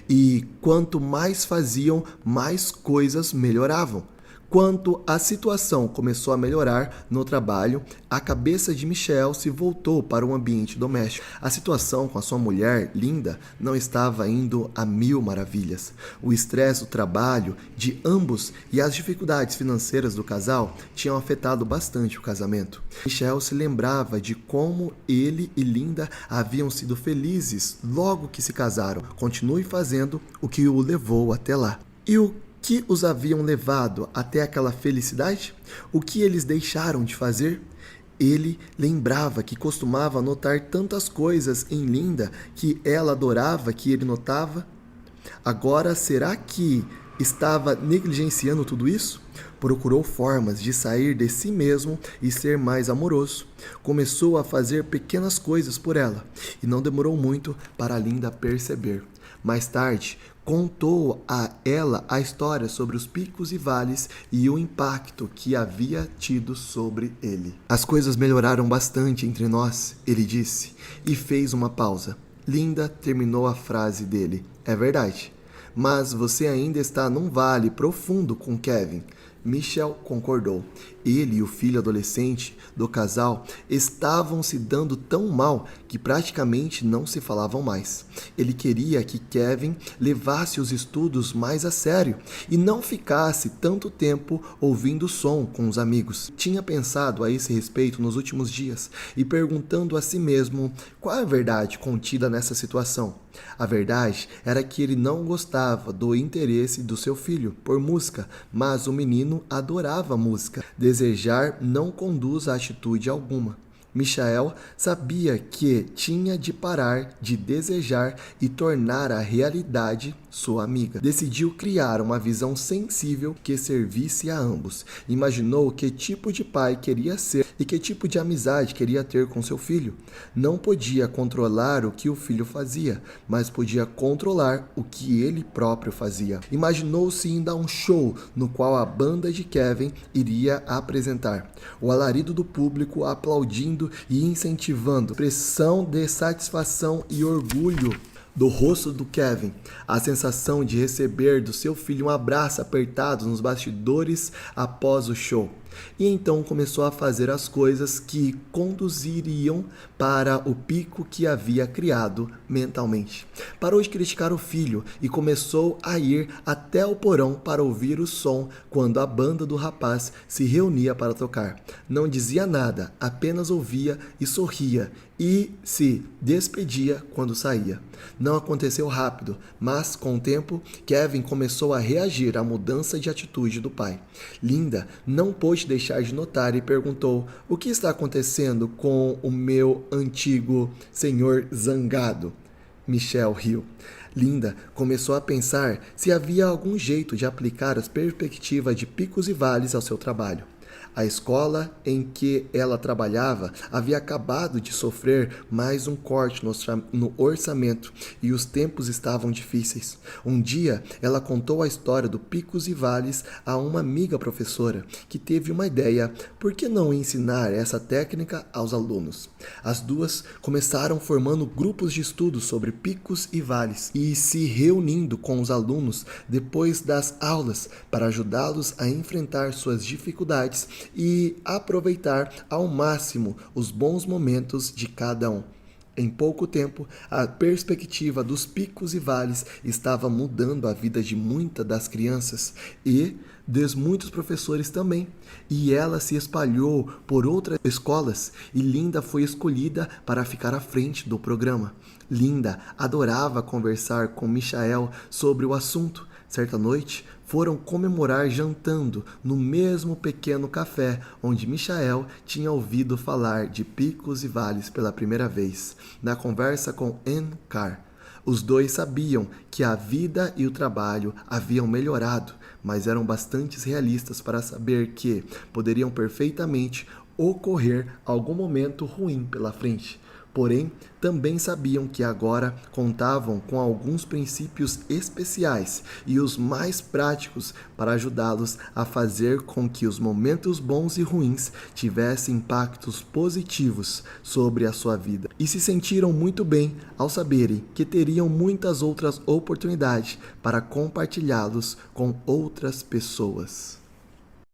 E quanto mais faziam, mais coisas melhoravam. Quando a situação começou a melhorar no trabalho, a cabeça de Michel se voltou para o ambiente doméstico. A situação com a sua mulher, Linda, não estava indo a mil maravilhas. O estresse do trabalho de ambos e as dificuldades financeiras do casal tinham afetado bastante o casamento. Michel se lembrava de como ele e Linda haviam sido felizes logo que se casaram. Continue fazendo o que o levou até lá. E o que os haviam levado até aquela felicidade? O que eles deixaram de fazer? Ele lembrava que costumava notar tantas coisas em Linda que ela adorava que ele notava. Agora, será que estava negligenciando tudo isso? Procurou formas de sair de si mesmo e ser mais amoroso. Começou a fazer pequenas coisas por ela e não demorou muito para Linda perceber. Mais tarde, contou a ela a história sobre os picos e vales e o impacto que havia tido sobre ele. As coisas melhoraram bastante entre nós, ele disse, e fez uma pausa. Linda terminou a frase dele. É verdade, mas você ainda está num vale profundo com Kevin. Michel concordou. Ele e o filho adolescente do casal estavam se dando tão mal que praticamente não se falavam mais. Ele queria que Kevin levasse os estudos mais a sério e não ficasse tanto tempo ouvindo som com os amigos. Tinha pensado a esse respeito nos últimos dias e perguntando a si mesmo qual é a verdade contida nessa situação. A verdade era que ele não gostava do interesse do seu filho por música, mas o menino adorava música. Desejar não conduz a atitude alguma. Michael sabia que tinha de parar de desejar e tornar a realidade sua amiga. Decidiu criar uma visão sensível que servisse a ambos. Imaginou que tipo de pai queria ser e que tipo de amizade queria ter com seu filho. Não podia controlar o que o filho fazia, mas podia controlar o que ele próprio fazia. Imaginou-se indo a um show no qual a banda de Kevin iria apresentar. O alarido do público aplaudindo e incentivando, expressão de satisfação e orgulho do rosto do Kevin, a sensação de receber do seu filho um abraço apertado nos bastidores após o show. E então começou a fazer as coisas que conduziriam para o pico que havia criado mentalmente. Parou de criticar o filho e começou a ir até o porão para ouvir o som quando a banda do rapaz se reunia para tocar. Não dizia nada, apenas ouvia e sorria e se despedia quando saía. Não aconteceu rápido, mas com o tempo, Kevin começou a reagir à mudança de atitude do pai. Linda não pôde deixar de notar e perguntou: "O que está acontecendo com o meu antigo senhor zangado?" Michel riu. Linda começou a pensar se havia algum jeito de aplicar as perspectivas de picos e vales ao seu trabalho. A escola em que ela trabalhava havia acabado de sofrer mais um corte no orçamento e os tempos estavam difíceis. Um dia, ela contou a história do Picos e Vales a uma amiga professora, que teve uma ideia: por que não ensinar essa técnica aos alunos? As duas começaram formando grupos de estudo sobre picos e vales e se reunindo com os alunos depois das aulas para ajudá-los a enfrentar suas dificuldades e aproveitar ao máximo os bons momentos de cada um. Em pouco tempo, a perspectiva dos picos e vales estava mudando a vida de muitas das crianças e de muitos professores também. E ela se espalhou por outras escolas e Linda foi escolhida para ficar à frente do programa. Linda adorava conversar com Michael sobre o assunto. Certa noite, foram comemorar jantando no mesmo pequeno café onde Michael tinha ouvido falar de picos e vales pela primeira vez, na conversa com Anne Carr. Os dois sabiam que a vida e o trabalho haviam melhorado, mas eram bastante realistas para saber que poderiam perfeitamente ocorrer algum momento ruim pela frente. Porém, também sabiam que agora contavam com alguns princípios especiais e os mais práticos para ajudá-los a fazer com que os momentos bons e ruins tivessem impactos positivos sobre a sua vida. E se sentiram muito bem ao saberem que teriam muitas outras oportunidades para compartilhá-los com outras pessoas.